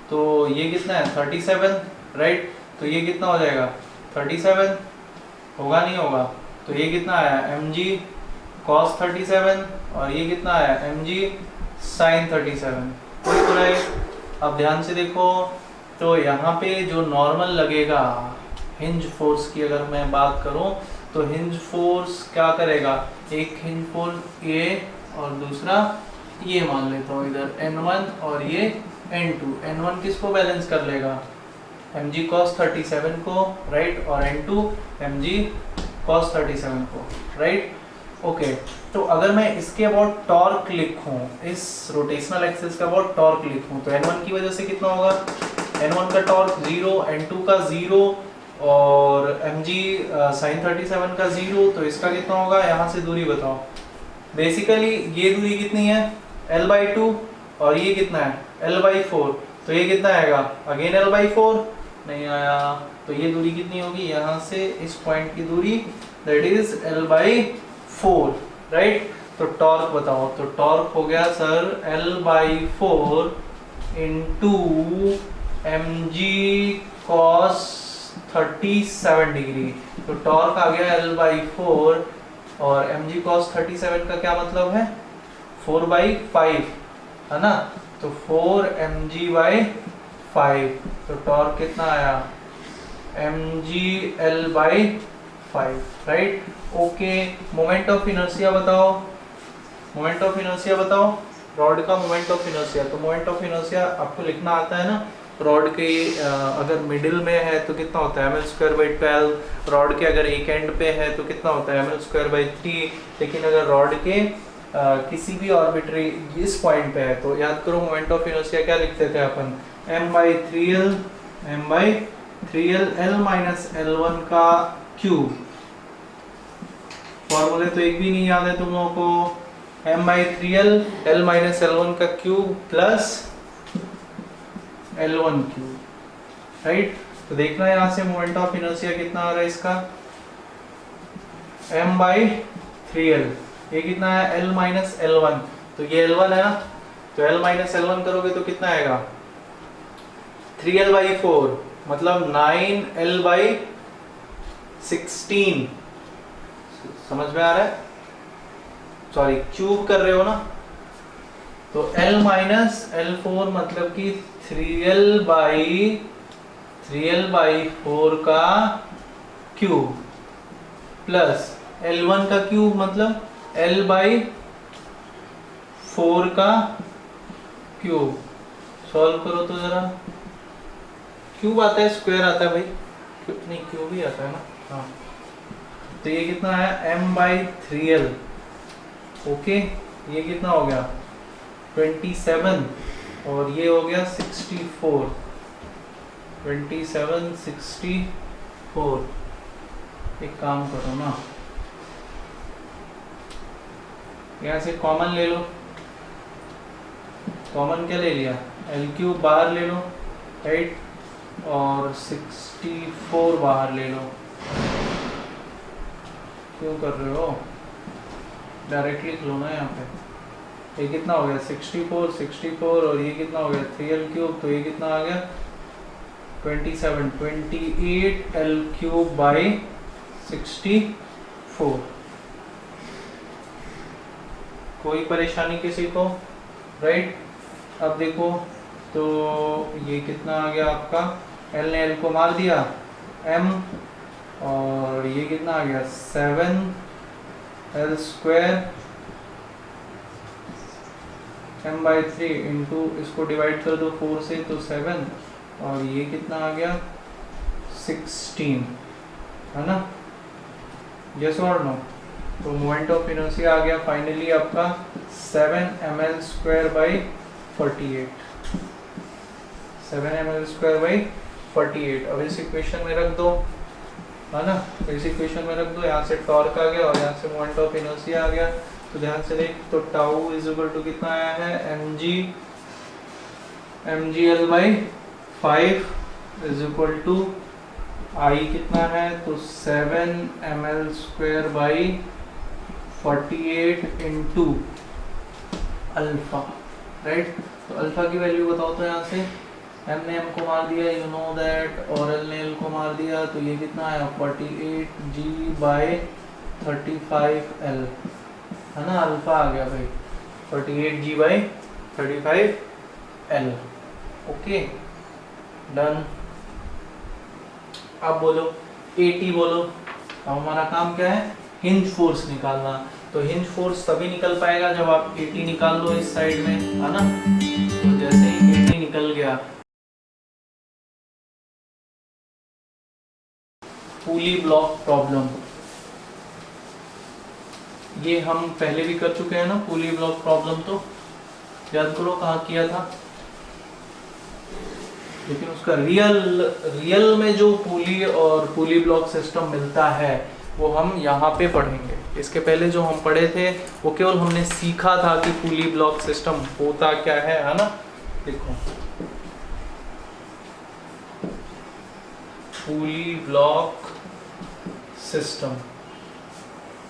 तो ये कितना है 37, राइट, तो ये कितना हो जाएगा 37, होगा नहीं होगा, तो ये कितना आया mg cos 37, और ये कितना आया mg sin 37, कोई बुराई। अब ध्यान से देखो, तो यहाँ पे जो नॉर्मल लगेगा हिंज फोर्स की अगर मैं बात करूँ, तो हिंज फोर्स क्या करेगा, एक हिंज फोर्स ये और दूसरा ये मान लेता हूँ इधर N1 और ये N2। N1 किसको बैलेंस कर लेगा, mg cos 37 को, राइट, और N2 mg cos 37 को, राइट। ओके तो अगर मैं इसके अबाउट टॉर्क लिखूं, इस रोटेशनल एक्सिस का अबाउट टॉर्क लिखूं, तो n1 की वजह से कितना होगा, n1 का टॉर्क 0, n2 का 0 और mg sin 37 का 0, तो इसका कितना होगा, यहाँ से दूरी बताओ। बेसिकली ये दूरी कितनी है l/2 और ये कितना है l/4, तो ये कितना आएगा अगेन l/4, नहीं आया, तो ये दूरी कितनी होगी, यहाँ से इस पॉइंट की दूरी दैट इज l/4, राइट। तो टॉर्क बताओ, तो टॉर्क हो गया sir l/4 into mg cos 37 degree, तो टॉर्क आ गया l/4 और mg cos 37 का क्या मतलब है 4/5 है ना, तो 4mg/5, तो टॉर्क कितना आया mg/L/5, right. Okay moment of inertia बताओ, मोमेंट ऑफ इनर्शिया बताओ, रॉड का मोमेंट ऑफ इनर्शिया, तो मोमेंट ऑफ इनर्शिया आपको लिखना आता है ना, रॉड के अगर मिडिल में है तो कितना होता है ml²/12, रॉड के अगर एक एंड पे है तो कितना होता है ml²/3, लेकिन अगर रॉड के किसी भी ऑर्बिटरी इस पॉइंट पे है तो याद करो मोमेंट ऑफ इनर्शिया क्या लिखते थे अपन, m/3l l-L1 का क्यूब, फॉर्मूले तो एक भी नहीं याद है तुम लोगों को, m/3l l-L1 का cube plus L1 cube, right. तो देखना यहाँ से मोमेंट ऑफ इनर्शिया कितना आ रहा है इसका m/3l, ये कितना है l-L1, तो ये L1 है ना, तो l-L1 करोगे तो कितना आएगा 3l/4 मतलब 9l/16, समझ में आ रहा है, सॉरी क्यूब कर रहे हो ना, तो l-L4 मतलब कि 3l/4 का क्यूब प्लस L1 का क्यूब मतलब l/4 का क्यूब, सॉल्व करो तो जरा, क्यूब आता है स्क्वायर आता है भाई, नहीं क्यूब ही आता है ना, हाँ, तो ये कितना है m/3l, ओके, ये कितना हो गया 27 और ये हो गया 64, 27 64, एक काम करो ना, यहाँ से कॉमन ले लो, कॉमन क्या ले लिया l³ बाहर ले लो, राइट, और 64 बाहर ले लो, क्यों कर रहे हो, डायरेक्टली लिख लो ना यहाँ पे, ये कितना हो गया 64 64 और ये कितना हो गया 3l³, तो ये कितना आ गया 27 28l³/64, कोई परेशानी किसी को, राइट। अब देखो तो ये कितना आ गया आपका, l ने l को मार दिया m, और ये कितना आ गया 7l² m/3 इंटू इसको डिवाइड कर दो 4 से तो 7, और ये कितना आ गया 16, है ना, यस और नो, तो मोमेंट ऑफ इनर्शिया आ गया फाइनली आपका 7ml²/48, 7ml²/48, अब इस इक्वेशन में रख दो, है ना, इस इक्वेशन में रख दो, यहाँ से टॉर्क आ गया और यहाँ से मोमेंट ऑफ इनर्शिया आ गया, तो ध्यान से देख, तो टाउ इज इक्वल टू कितना आया है mgl/5 is equal to I कितना है, तो 7ml²/48 इंटू अल्फा, राइट, तो अल्फा की वैल्यू बताओ, तो यहाँ से m ने m को मार दिया, यू नो दैट, और l ने l को मार दिया, तो ये कितना आया 48g/35l, है ना, अल्फा आ गया भाई 48g/35l, ओके डन। अब बोलो 80 बोलो, अब हमारा काम क्या है हिंज फोर्स निकालना, तो हिंज फोर्स तभी निकल पाएगा जब आप 80 निकाल लो इस साइड में, है ना, तो जैसे ही 80 निकल गया, पुली ब्लॉक प्रॉब्लम, ये हम पहले भी कर चुके हैं ना पुली ब्लॉक प्रॉब्लम, तो याद करो कहाँ किया था। लेकिन उसका रियल में जो पुली और पुली ब्लॉक सिस्टम मिलता है वो हम यहाँ पे पढ़ेंगे। इसके पहले जो हम पढ़े थे वो केवल हमने सीखा था कि पुली ब्लॉक सिस्टम होता क्या है ना। देखो पुली ब्लॉक सिस्टम,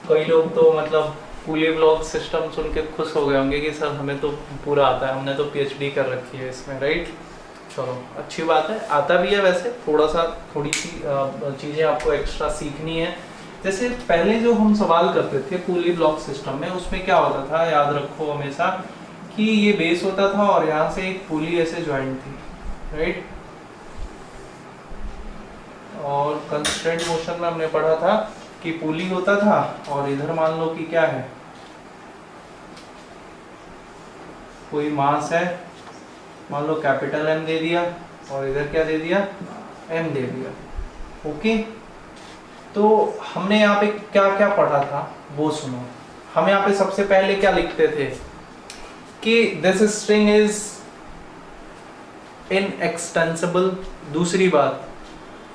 कई लोग तो मतलब पुली ब्लॉक सिस्टम सुन के खुश हो गए होंगे कि सर हमें तो पूरा आता है, हमने तो पीएचडी कर रखी है इसमें, राइट। चलो अच्छी बात है, आता भी है। वैसे थोड़ी सी चीज़ें आपको एक्स्ट्रा सीखनी है। जैसे पहले जो हम सवाल करते थे पुली ब्लॉक सिस्टम में, उसमें क्या होता था, याद रखो हमेशा कि ये बेस होता था और यहाँ से एक पुली ऐसे ज्वाइंट थी, राइट। और कंस्ट्रेंट मोशन में हमने पढ़ा था कि पुली होता था और इधर मान लो कि क्या है, कोई मास है, मान लो कैपिटल M दे दिया और इधर क्या दे दिया, M दे दिया। ओके, तो हमने यहाँ पे क्या क्या पढ़ा था वो सुनो। हम यहाँ पे सबसे पहले क्या लिखते थे कि दिस स्ट्रिंग इज इनएक्सटेंसिबल। दूसरी बात,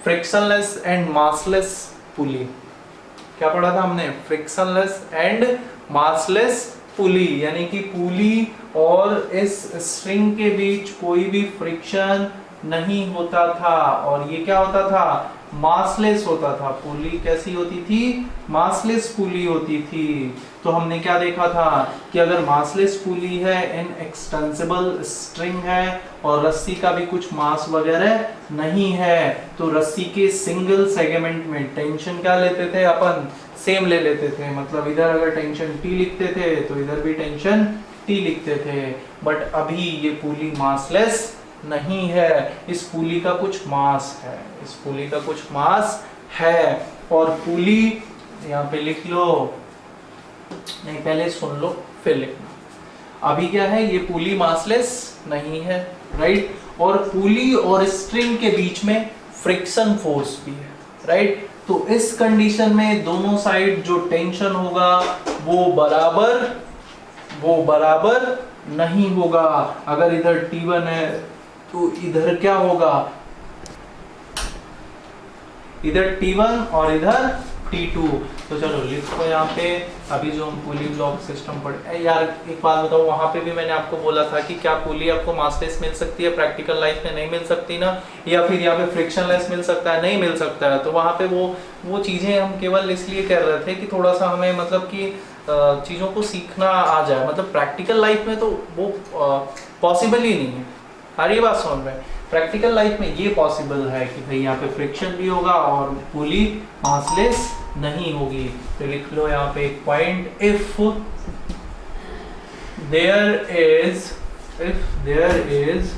फ्रिक्शनलेस एंड मासलेस पुली। क्या पढ़ा था हमने, फ्रिक्शनलेस एंड मासलेस पुली, यानी कि पुली और इस स्ट्रिंग के बीच कोई भी फ्रिक्शन नहीं होता था। और ये क्या होता था, मासलेस होता था। पुली कैसी होती थी, मासलेस पुली होती थी। तो हमने क्या देखा था कि अगर मासलेस पुली है, इनएक्सटेंसिबल स्ट्रिंग है और रस्सी का भी कुछ मास वगैरह नहीं है, तो रस्सी के सिंगल सेगमेंट में टेंशन क्या लेते थे अपन, सेम ले लेते थे। मतलब इधर अगर टेंशन T लिखते थे तो इधर भी टेंशन T लिखते थे। बट अभी ये पुली मासलेस नहीं है, इस पुली का कुछ मास है, इस पुली का कुछ मास है। और पुली यहाँ पे लिख लो, नहीं पहले सुन लो फिर लिखना। अभी क्या है, ये पुली मासलेस नहीं है, राइट। और पुली और स्ट्रिंग के बीच में फ्रिक्शन फोर्स भी है, राइट। तो इस कंडीशन में दोनों साइड जो टेंशन होगा वो बराबर नहीं होगा। अगर इधर T1 है तो इधर क्या होगा, इधर T1 और इधर T2। तो चलो लिखो यहाँ पे। अभी जो हम पुली ब्लॉक सिस्टम पढ़े, यार एक बात बताओ, वहां पे भी मैंने आपको बोला था कि क्या पुली आपको मासलेस मिल सकती है, प्रैक्टिकल लाइफ में नहीं मिल सकती ना, या फिर यहाँ पे फ्रिक्शनलेस मिल सकता है, नहीं मिल सकता है। तो वहां पे वो चीजें हम केवल इसलिए कर रहे थे कि थोड़ा सा हमें मतलब कि चीजों को सीखना आ जाए। मतलब प्रैक्टिकल लाइफ में तो वो पॉसिबल ही नहीं है। सारी बात समझ में, प्रैक्टिकल लाइफ में ये पॉसिबल है कि भाई यहाँ पे फ्रिक्शन भी होगा और पुली मासलेस नहीं होगी। तो लिख लो यहाँ पे एक point, if there is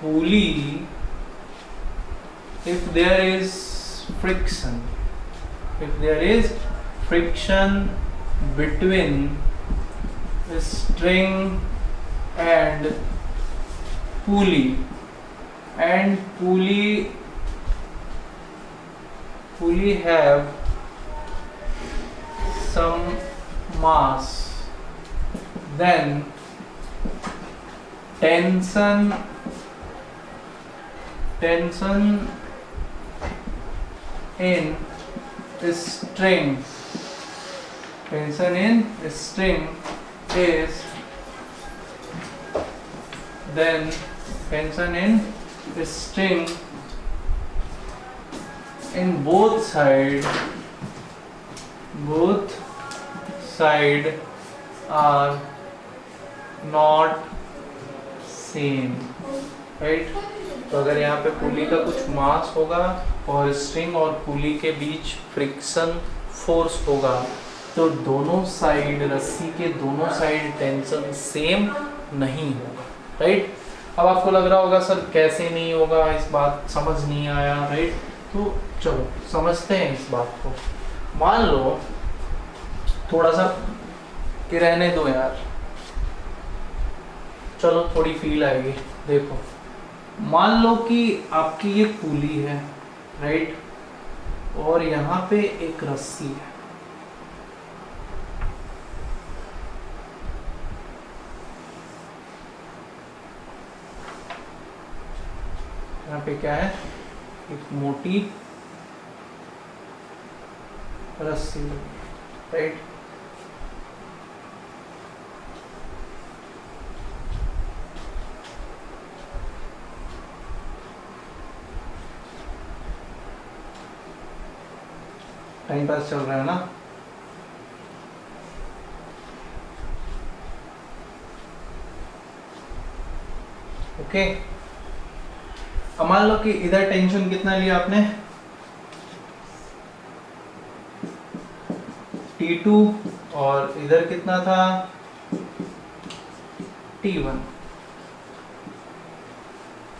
pulley, if there is friction between string and pulley, and pulley have some mass, then tension in string is, then tension in string in both side are not same, right. तो अगर यहाँ पे पुली का कुछ मास होगा और string और पुली के बीच फ्रिक्शन फोर्स होगा, तो दोनों साइड, रस्सी के दोनों साइड टेंशन सेम नहीं होगा, राइट। अब आपको लग रहा होगा सर कैसे नहीं होगा, इस बात समझ नहीं आया, राइट। तो चलो समझते हैं इस बात को। मान लो थोड़ा सा कि रहने दो यार, चलो थोड़ी फील आएगी। देखो मान लो कि आपकी ये पुली है, राइट, और यहाँ पे एक रस्सी है, यहाँ पे क्या है, एक मोटी रस्सी, राइट। टाइम पास चल रहा है ना। ओके, अब मान लो कि इधर टेंशन कितना लिया आपने, T2, और इधर कितना था, T1।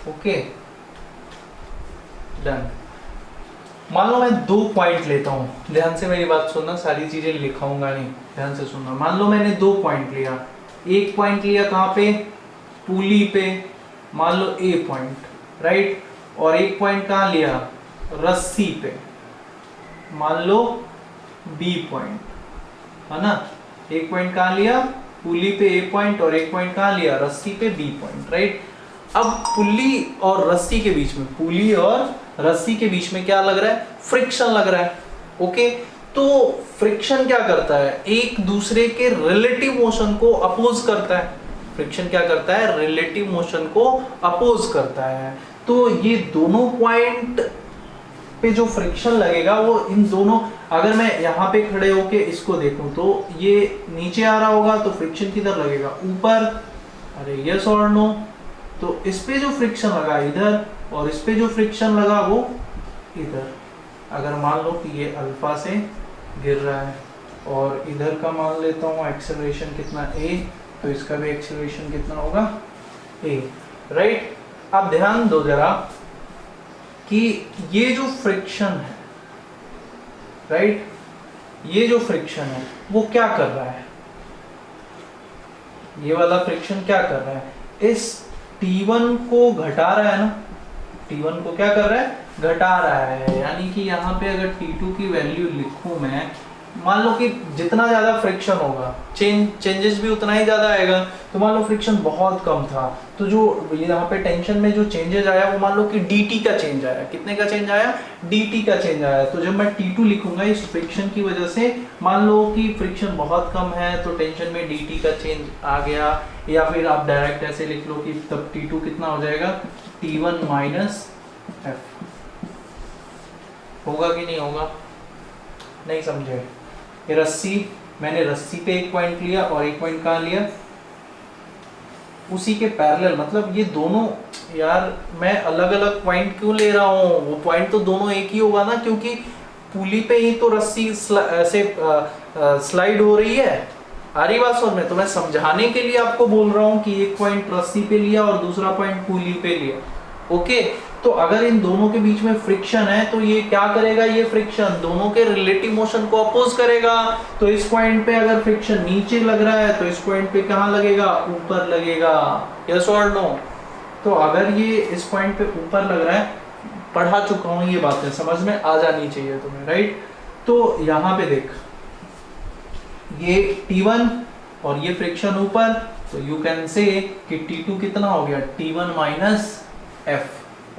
Okay done. मान लो मैं 2 पॉइंट लेता हूं, ध्यान से मेरी बात सुनना, सारी चीजें लिखाऊंगा नहीं, ध्यान से सुनना। मान लो मैंने 2 पॉइंट लिया, एक पॉइंट लिया कहां पे, पुली पे, मान लो A पॉइंट, राइट, और एक पॉइंट कहां लिया, रस्सी पे, मान लो B पॉइंट, है ना। एक पॉइंट कहां लिया, पुली पे A पॉइंट, और एक पॉइंट कहां लिया, रस्सी पे B पॉइंट, राइट। अब पुली और रस्सी के बीच में, पुली और रस्सी के बीच में क्या लग रहा है, फ्रिक्शन लग रहा है। ओके, तो फ्रिक्शन क्या करता है, एक दूसरे के रिलेटिव मोशन को अपोज करता है। फ्रिक्शन क्या करता है, रिलेटिव मोशन को अपोज करता है। तो ये दोनों पॉइंट पे जो फ्रिक्शन लगेगा वो इन दोनों, अगर मैं यहाँ पे खड़े होके इसको देखूं तो ये नीचे आ रहा होगा, तो फ्रिक्शन किधर लगेगा, ऊपर। अरे यस और नो, तो इस पे जो फ्रिक्शन लगा इधर, और इस पे जो फ्रिक्शन लगा वो इधर। अगर मान लो कि ये अल्फा से गिर रहा है, और इधर का मान लेता हूँ एक्सेलरेशन कितना a, तो इसका भी एक्सेलरेशन कितना होगा a, राइट। अब ध्यान दो जरा कि ये जो फ्रिक्शन है, राइट, ये जो फ्रिक्शन है वो क्या कर रहा है, ये वाला फ्रिक्शन क्या कर रहा है, इस T1 को घटा रहा है ना। T1 को क्या कर रहा है, घटा रहा है। यानी कि यहाँ पे अगर T2 की वैल्यू लिखूं मैं, मान लो कि जितना ज्यादा फ्रिक्शन होगा चेंजेस भी उतना ही ज्यादा आएगा। तो मान लो फ्रिक्शन बहुत कम था, तो जो यहाँ पे टेंशन में जो चेंजेस आया वो मान लो कि dt का चेंज आया। कितने का चेंज आया, dt का चेंज आया। तो जब मैं T2 लिखूंगा इस फ्रिक्शन की वजह से, मान लो कि फ्रिक्शन बहुत कम है तो टेंशन में dt का चेंज आ गया, या फिर आप डायरेक्ट ऐसे लिख लो कि तब T2 कितना हो जाएगा, T1 माइनस F। होगा कि नहीं होगा, नहीं समझे। ये रस्सी, मैंने रस्सी पे एक पॉइंट लिया और एक पॉइंट कहाँ लिया, उसी के पैरेलल, मतलब ये दोनों, यार मैं अलग अलग पॉइंट क्यों ले रहा हूँ, वो पॉइंट तो दोनों एक ही होगा ना, क्योंकि पुली पे ही तो रस्सी ऐसे स्लाइड हो रही है। आ रही बात समझ में, तो मैं समझाने के लिए आपको बोल रहा हूँ कि एक पॉइंट रस्सी पे लिया और दूसरा पॉइंट पुली पे लिया। ओके, तो अगर इन दोनों के बीच में फ्रिक्शन है तो ये क्या करेगा, ये फ्रिक्शन दोनों के रिलेटिव मोशन को अपोज करेगा। तो इस पॉइंट पे अगर फ्रिक्शन नीचे लग रहा है तो इस पॉइंट पे कहां लगेगा, ऊपर लगेगा। यस और नो। तो अगर ये इस पॉइंट पे ऊपर लग रहा है, पढ़ा चुका हूं, ये बातें समझ में आ जानी चाहिए तुम्हें, राइट। तो यहाँ पे देख, ये T1 और ये फ्रिक्शन ऊपर, तो यू कैन से कि T2 कितना हो गया, T1 माइनस F,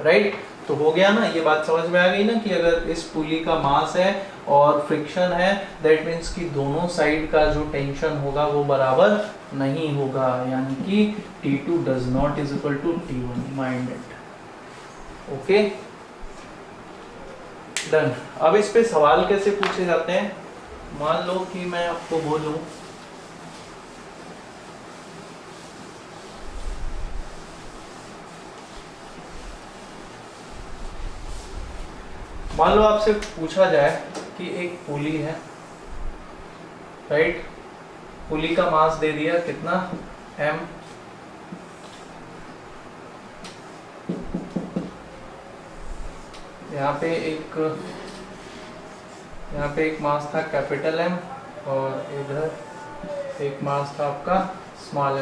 राइट। तो हो गया ना, ये बात समझ में आ गई ना कि अगर इस पुली का मास है और फ्रिक्शन है, दैट मीन्स कि दोनों साइड का जो टेंशन होगा वो बराबर नहीं होगा, यानी कि T2 does not is equal to T1, mind it. Okay done. अब इस पे सवाल कैसे पूछे जाते हैं, मान लो कि मैं आपको बोलूं मान लो आपसे पूछा जाए कि एक पुली है, राइट, पुली का मास दे दिया कितना, m, यहाँ पे एक मास था कैपिटल M, और इधर एक मास था आपका स्मॉल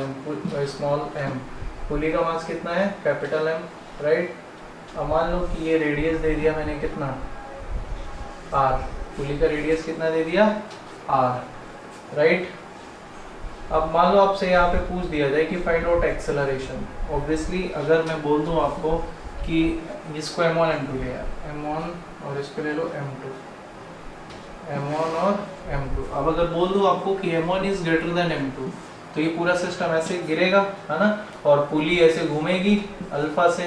m। पुली का मास कितना है, कैपिटल M, राइट। अब मान लो कि ये रेडियस दे दिया मैंने कितना, r, पुली का रेडियस कितना दे दिया, r, राइट। अब मान लो आपसे यहाँ पे पूछ दिया जाए कि फाइंड आउट एक्सेलरेशन। ऑब्वियसली अगर मैं बोल दूं आपको कि इसको M1 M2 ले यार, M1 और इसको ले लो M2, M1 और M2। अब अगर बोल दूँ आपको कि M1 is greater than M2 तो ये पूरा सिस्टम ऐसे गिरेगा, है ना, और पुली ऐसे घूमेगी अल्फा से।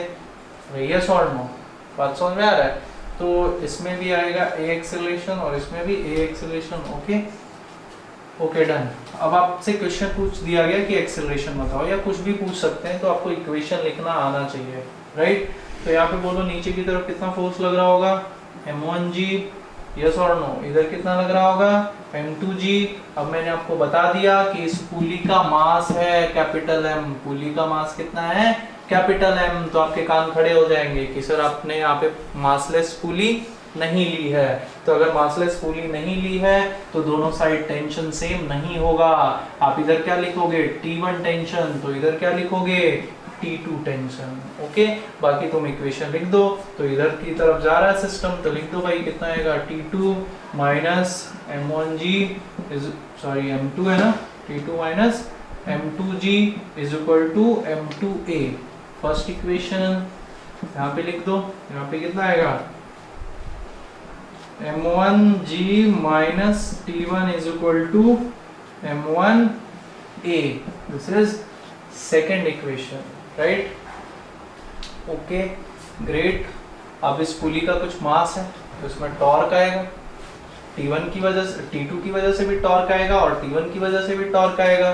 यस और नो, बात समझ में आ रहा है? तो इसमें भी आएगा A एक्सेलरेशन और इसमें भी A acceleration. Okay okay done. अब आपसे क्वेश्चन पूछ दिया गया कि एक्सेलरेशन बताओ, या कुछ भी पूछ सकते हैं, तो आपको इक्वेशन लिखना आना चाहिए, राइट। तो यहाँ पे बोलो नीचे की तरफ कितना फोर्स लग रहा होगा, M1G, यस और नो। इधर कितना लग रहा होगा, M2G। अब मैंने आपको बता दिया कि इस पुली का मास है कैपिटल M, पुली का मास कितना है, कैपिटल M। तो आपके कान खड़े हो जाएंगे कि सर आपने यहाँ पे मासलेस पुली नहीं ली है। तो अगर मासलेस पुली नहीं ली है तो दोनों साइड टेंशन सेम नहीं होगा। आप इधर क्या लिखोगे, T1 टेंशन, तो इधर क्या लिखोगे, T2 टेंशन। ओके, बाकी तुम इक्वेशन लिख दो। तो इधर की तरफ जा रहा है सिस्टम, तो लिख दो भाई कितना आएगा, T2 minus M1G sorry M2 है ना, T2 minus M2G is equal to M2A। First equation यहाँ पे लिख दो, यहाँ पे कितना आएगा, M1G minus T1 is equal to M1A. This is second equation, right? Okay, great. अब इस पुली का कुछ मास है तो इसमें टॉर्क आएगा, T1 की वजह से, T2 की वजह से भी टॉर्क आएगा और T1 की वजह से भी टॉर्क आएगा।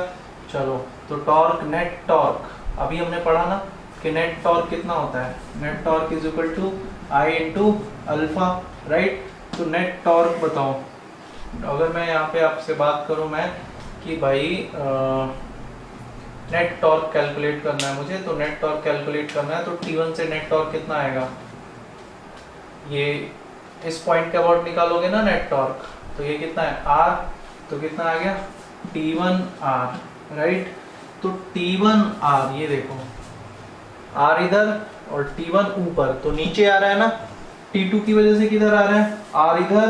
चलो, तो टॉर्क, नेट टॉर्क, अभी हमने पढ़ा ना कि नेट टॉर्क कितना होता है, net torque is equal to I into alpha, right. तो नेट टॉर्क बताओ, अगर मैं यहाँ पे आपसे बात करूँ मैं कि भाई नेट टॉर्क कैलकुलेट करना है मुझे, तो नेट टॉर्क कैलकुलेट करना है तो T1 से नेट टॉर्क कितना आएगा, ये इस पॉइंट के अबाउट निकालोगे ना नेट टॉर्क, तो ये कितना है R, तो कितना आ गया T1R, राइट। तो T1R, ये देखो R इधर और T1 ऊपर, तो नीचे आ रहा है ना, T2 की वजह से किधर आ रहा है, R इधर,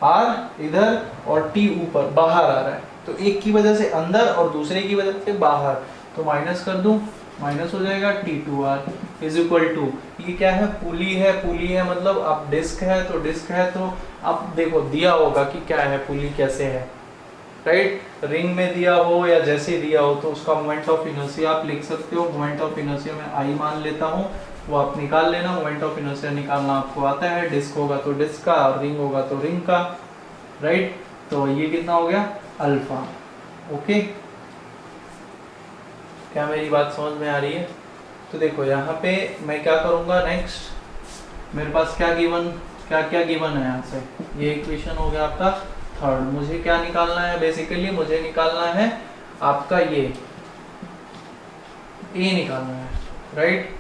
R इधर और T ऊपर बाहर आ रहा है। तो एक की वजह से अंदर और दूसरे की वजह से बाहर, तो माइनस कर दूं, माइनस हो जाएगा T2R इज इक्वल टू, ये क्या है, पुली है, पुली है मतलब अब डिस्क है, तो डिस्क है तो अब देखो दिया होगा कि क्या है, पुली कैसे है, राइट। रिंग में दिया हो या जैसे दिया हो तो उसका मोमेंट ऑफ इनर्शिया आप लिख सकते हो। मोमेंट ऑफ इनर्शिया मैं आई मान लेता हूँ, वो आप निकाल लेना। मोमेंट ऑफ इनर्शिया निकालना आपको आता है, डिस्क होगा तो डिस्क का और रिंग होगा तो रिंग का, राइट। तो ये कितना हो गया, अल्फा। ओके, क्या मेरी बात समझ में आ रही है? तो देखो यहाँ पे मैं क्या करूँगा नेक्स्ट, मेरे पास क्या गिवन, क्या क्या गिवन है यहाँ से, ये इक्वेशन हो गया आपका थर्ड। मुझे क्या निकालना है, बेसिकली मुझे निकालना है आपका ये ए निकालना है, राइट।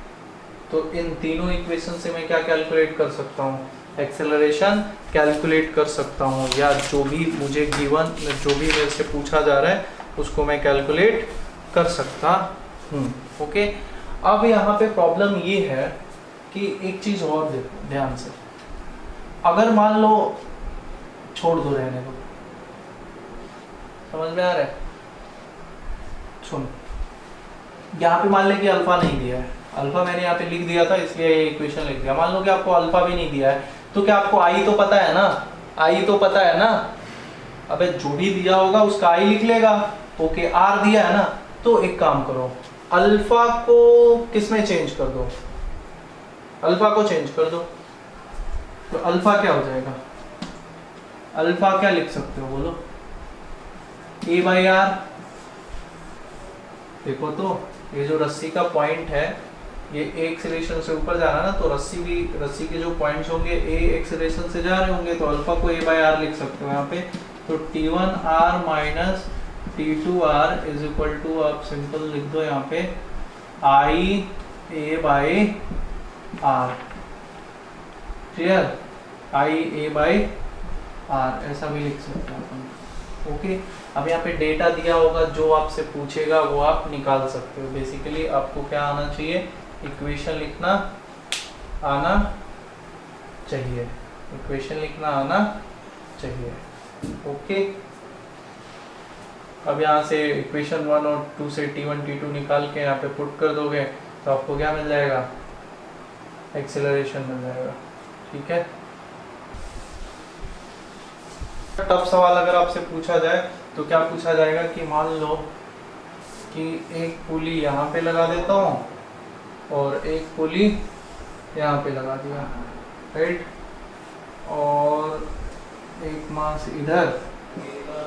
तो इन तीनों इक्वेशन से मैं क्या कैलकुलेट कर सकता हूँ, एक्सेलरेशन कैलकुलेट कर सकता हूँ, या जो भी मुझे गिवन, जो भी मेरे से पूछा जा रहा है उसको मैं कैलकुलेट कर सकता हूँ। ओके, अब यहाँ पे प्रॉब्लम ये है कि एक चीज और देखो ध्यान से, अगर मान लो छोड़ दो, रहने दो, समझ में आ रहा है? सुन, यहाँ पे मान ले कि अल्फा नहीं दिया है, अल्फा मैंने यहाँ पे लिख दिया था इसलिए ये इक्वेशन लिख दिया। मान लो कि आपको अल्फा भी नहीं दिया है, तो क्या आपको आई तो पता है ना, आई तो पता है ना, अबे जो भी दिया होगा उसका आई लिख लेगा। ओके, आर दिया है ना, तो एक काम करो, अल्फा को किस में चेंज कर दो, अल्फा को चेंज कर दो, तो अल्फा क्या हो जाएगा, अल्फा क्या लिख सकते हो बोलो, ए बाई आर। देखो तो ये जो रस्सी का पॉइंट है, ये ए एक्सेलरेशन से ऊपर जा रहा है ना, तो रस्सी के जो पॉइंट्स होंगे ए एक्सेलरेशन से जा रहे होंगे, तो अल्फा को ए बाई आर लिख सकते हो यहाँ पे। तो T1R minus T2R is equal to, आप सिंपल लिख दो यहाँ पे I A by R, clear, I A by R ऐसा भी लिख सकते हैं अपन। ओके, अब यहाँ पे डेटा दिया होगा, जो आपसे पूछेगा वो आप निकाल सकते हो। बेसिकली आपको क्या आना चाहिए, इक्वेशन लिखना आना चाहिए, इक्वेशन लिखना आना चाहिए। ओके, अब यहाँ से इक्वेशन 1 और 2 से T1 T2 निकाल के यहाँ पे पुट कर दोगे तो आपको क्या मिल जाएगा, एक्सेलरेशन मिल जाएगा। ठीक है, टफ सवाल अगर आपसे पूछा जाए तो क्या पूछा जाएगा कि मान लो कि एक पुली यहाँ पे लगा देता हूँ और एक पुली यहाँ पे लगा दिया, राइट, और एक मास इधर,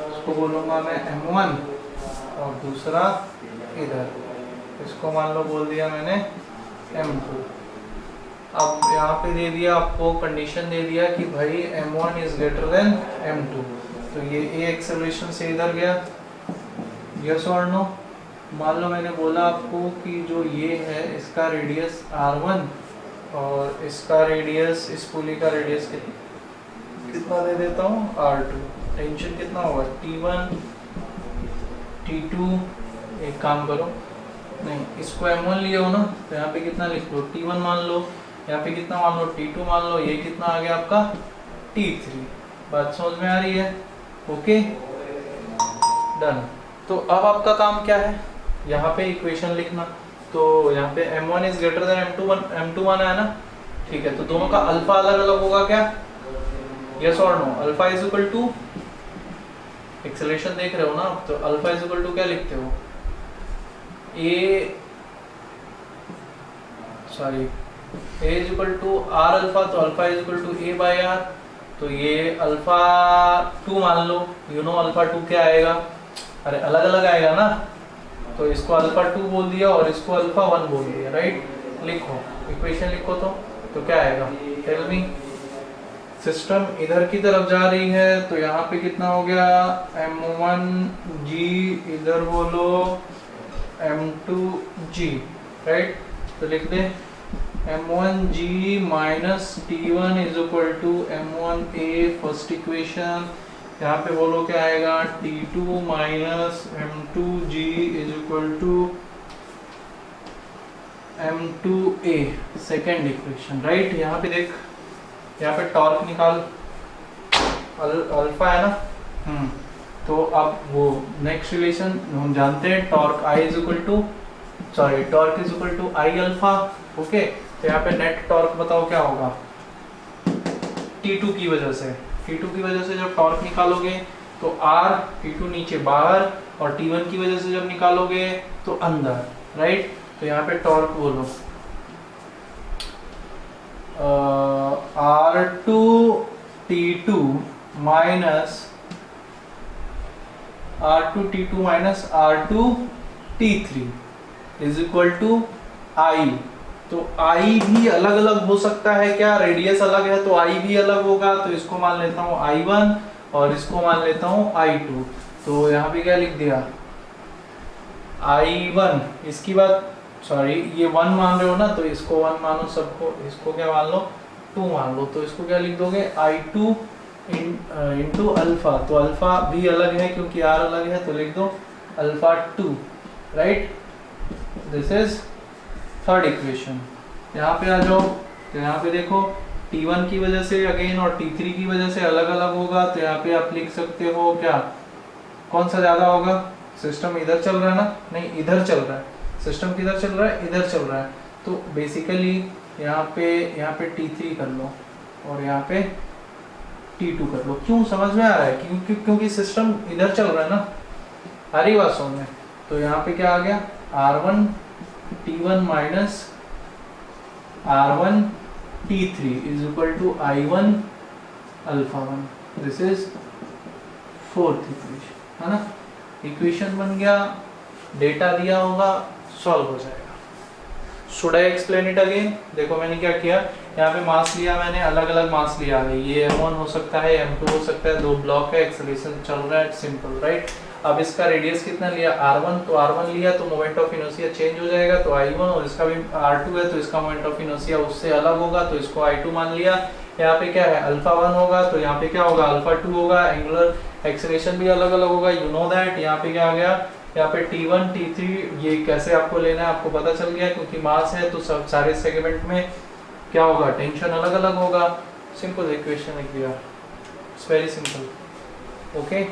इसको बोलूँगा मैं M1 और दूसरा इधर, इसको मान लो बोल दिया मैंने M2। अब यहाँ पे दे दिया आपको, कंडीशन दे दिया कि भाई M1 is greater than M2, तो ये A एक्सेलरेशन से इधर गया, यस और नो। मान लो मैंने बोला आपको कि जो ये है इसका रेडियस R1 और इसका रेडियस, इस पुली का रेडियस कितना दे देता हूँ R2, टेंशन कितना होगा T1 T2, एक काम करो, नहीं इसको M1 लिया हो ना तो यहाँ पे कितना लिख लो T1 मान लो, यहाँ पे कितना मान लो T2 मान लो, ये कितना आ गया आपका T3। बात समझ में आ रही है? Okay done. तो अब आपका काम क्या है, यहाँ पे इक्वेशन लिखना। तो यहाँ पे M1 is greater than M2 माना है ना, ठीक है, तो दोनों का अल्फा अलग अलग होगा क्या, यस और no. Alpha is equal to, acceleration देख रहे हो ना, तो अल्फा इज इक्वल टू क्या लिखते हो, A is equal to R alpha, तो alpha is equal to A by R, तो ये अल्फा 2 मान लो, यू नो अल्फा 2 क्या आएगा, अरे अलग अलग आएगा ना, तो इसको अल्फा 2 बोल दिया और इसको अल्फा 1 बोल दिया, राइट। लिखो इक्वेशन लिखो, तो क्या आएगा, टेल मी। सिस्टम इधर की तरफ जा रही है तो यहाँ पे कितना हो गया M1G, इधर बोलो M2G, राइट। तो लिख दे M1G minus T1 is equal to M1A, first equation. यहाँ पे बोलो क्या आएगा T2 minus M2G is equal to M2A, second equation, right. यहाँ पे देख, यहाँ पे टॉर्क निकाल, अल्फा है ना, तो अब वो नेक्स्ट रिलेशन हम जानते हैं, torque I is equal to, sorry torque is equal to I alpha, okay. तो यहाँ पे नेट टॉर्क बताओ क्या होगा, T2 की वजह से, T2 की वजह से जब टॉर्क निकालोगे तो R, T2 नीचे बाहर, और T1 की वजह से जब निकालोगे तो अंदर, राइट। तो यहाँ पे टॉर्क बोलो R2 T2 minus R2 T2 minus R2 T3 is equal to I। तो I भी अलग अलग हो सकता है क्या, रेडियस अलग है तो I भी अलग होगा, तो इसको मान लेता हूँ I1 और इसको मान लेता हूँ I2। तो यहाँ पे क्या लिख दिया I1, इसकी बात, सॉरी ये 1 मान रहे हो ना, तो इसको 1 मानो सबको, इसको क्या मान लो 2 मान लो, तो इसको क्या लिख दोगे I2 इंटू अल्फा, तो अल्फा भी अलग है क्योंकि R अलग है, तो लिख दो alpha 2, right. This is third equation. यहाँ पे आ जाओ, तो यहाँ पे देखो T1 की वजह से अगेन और T3 की वजह से अलग अलग होगा, तो यहाँ पे आप लिख सकते हो क्या, कौन सा ज्यादा होगा, सिस्टम इधर चल रहा है ना, नहीं इधर चल रहा है, सिस्टम किधर चल रहा है, इधर चल रहा है, तो बेसिकली यहाँ पे T3 कर लो और यहाँ पे T2 कर लो। क्यों, समझ में आ रहा है, क्योंकि सिस्टम इधर चल रहा है ना, आ रही बात समझ में। तो यहाँ पे क्या आ गया R1 T1 minus R1 T3 is equal to I1 alpha 1, this is fourth equation, है ना। इक्वेशन बन गया, डेटा दिया होगा, सॉल्व हो जाएगा। Should I explain it again. देखो मैंने क्या किया, यहाँ पे मास लिया मैंने, अलग अलग मास लिया है, ये M1 हो सकता है, M2 हो सकता है, 2 ब्लॉक है, एक्सेलरेशन चल रहा है, सिंपल, राइट। अब इसका रेडियस कितना लिया R1, तो R1 लिया तो मोमेंट ऑफ इनर्शिया चेंज हो जाएगा, तो I1, और इसका भी R2 है तो इसका मोमेंट ऑफ इनर्शिया उससे अलग होगा, तो इसको I2 मान लिया। यहाँ पे क्या है अल्फा 1 होगा, तो यहाँ पे क्या होगा अल्फा 2 होगा, एंगुलर एक्सेलरेशन भी अलग अलग होगा, यू नो दैट। यहाँ पे क्या आ गया, यहाँ पे T1 T3 ये कैसे आपको लेना है आपको पता चल गया, क्योंकि मास है तो सब सारे सेगमेंट में क्या होगा, टेंशन अलग अलग होगा। सिंपल इक्वेशन लिख दिया, इट्स वेरी सिंपल, ओके।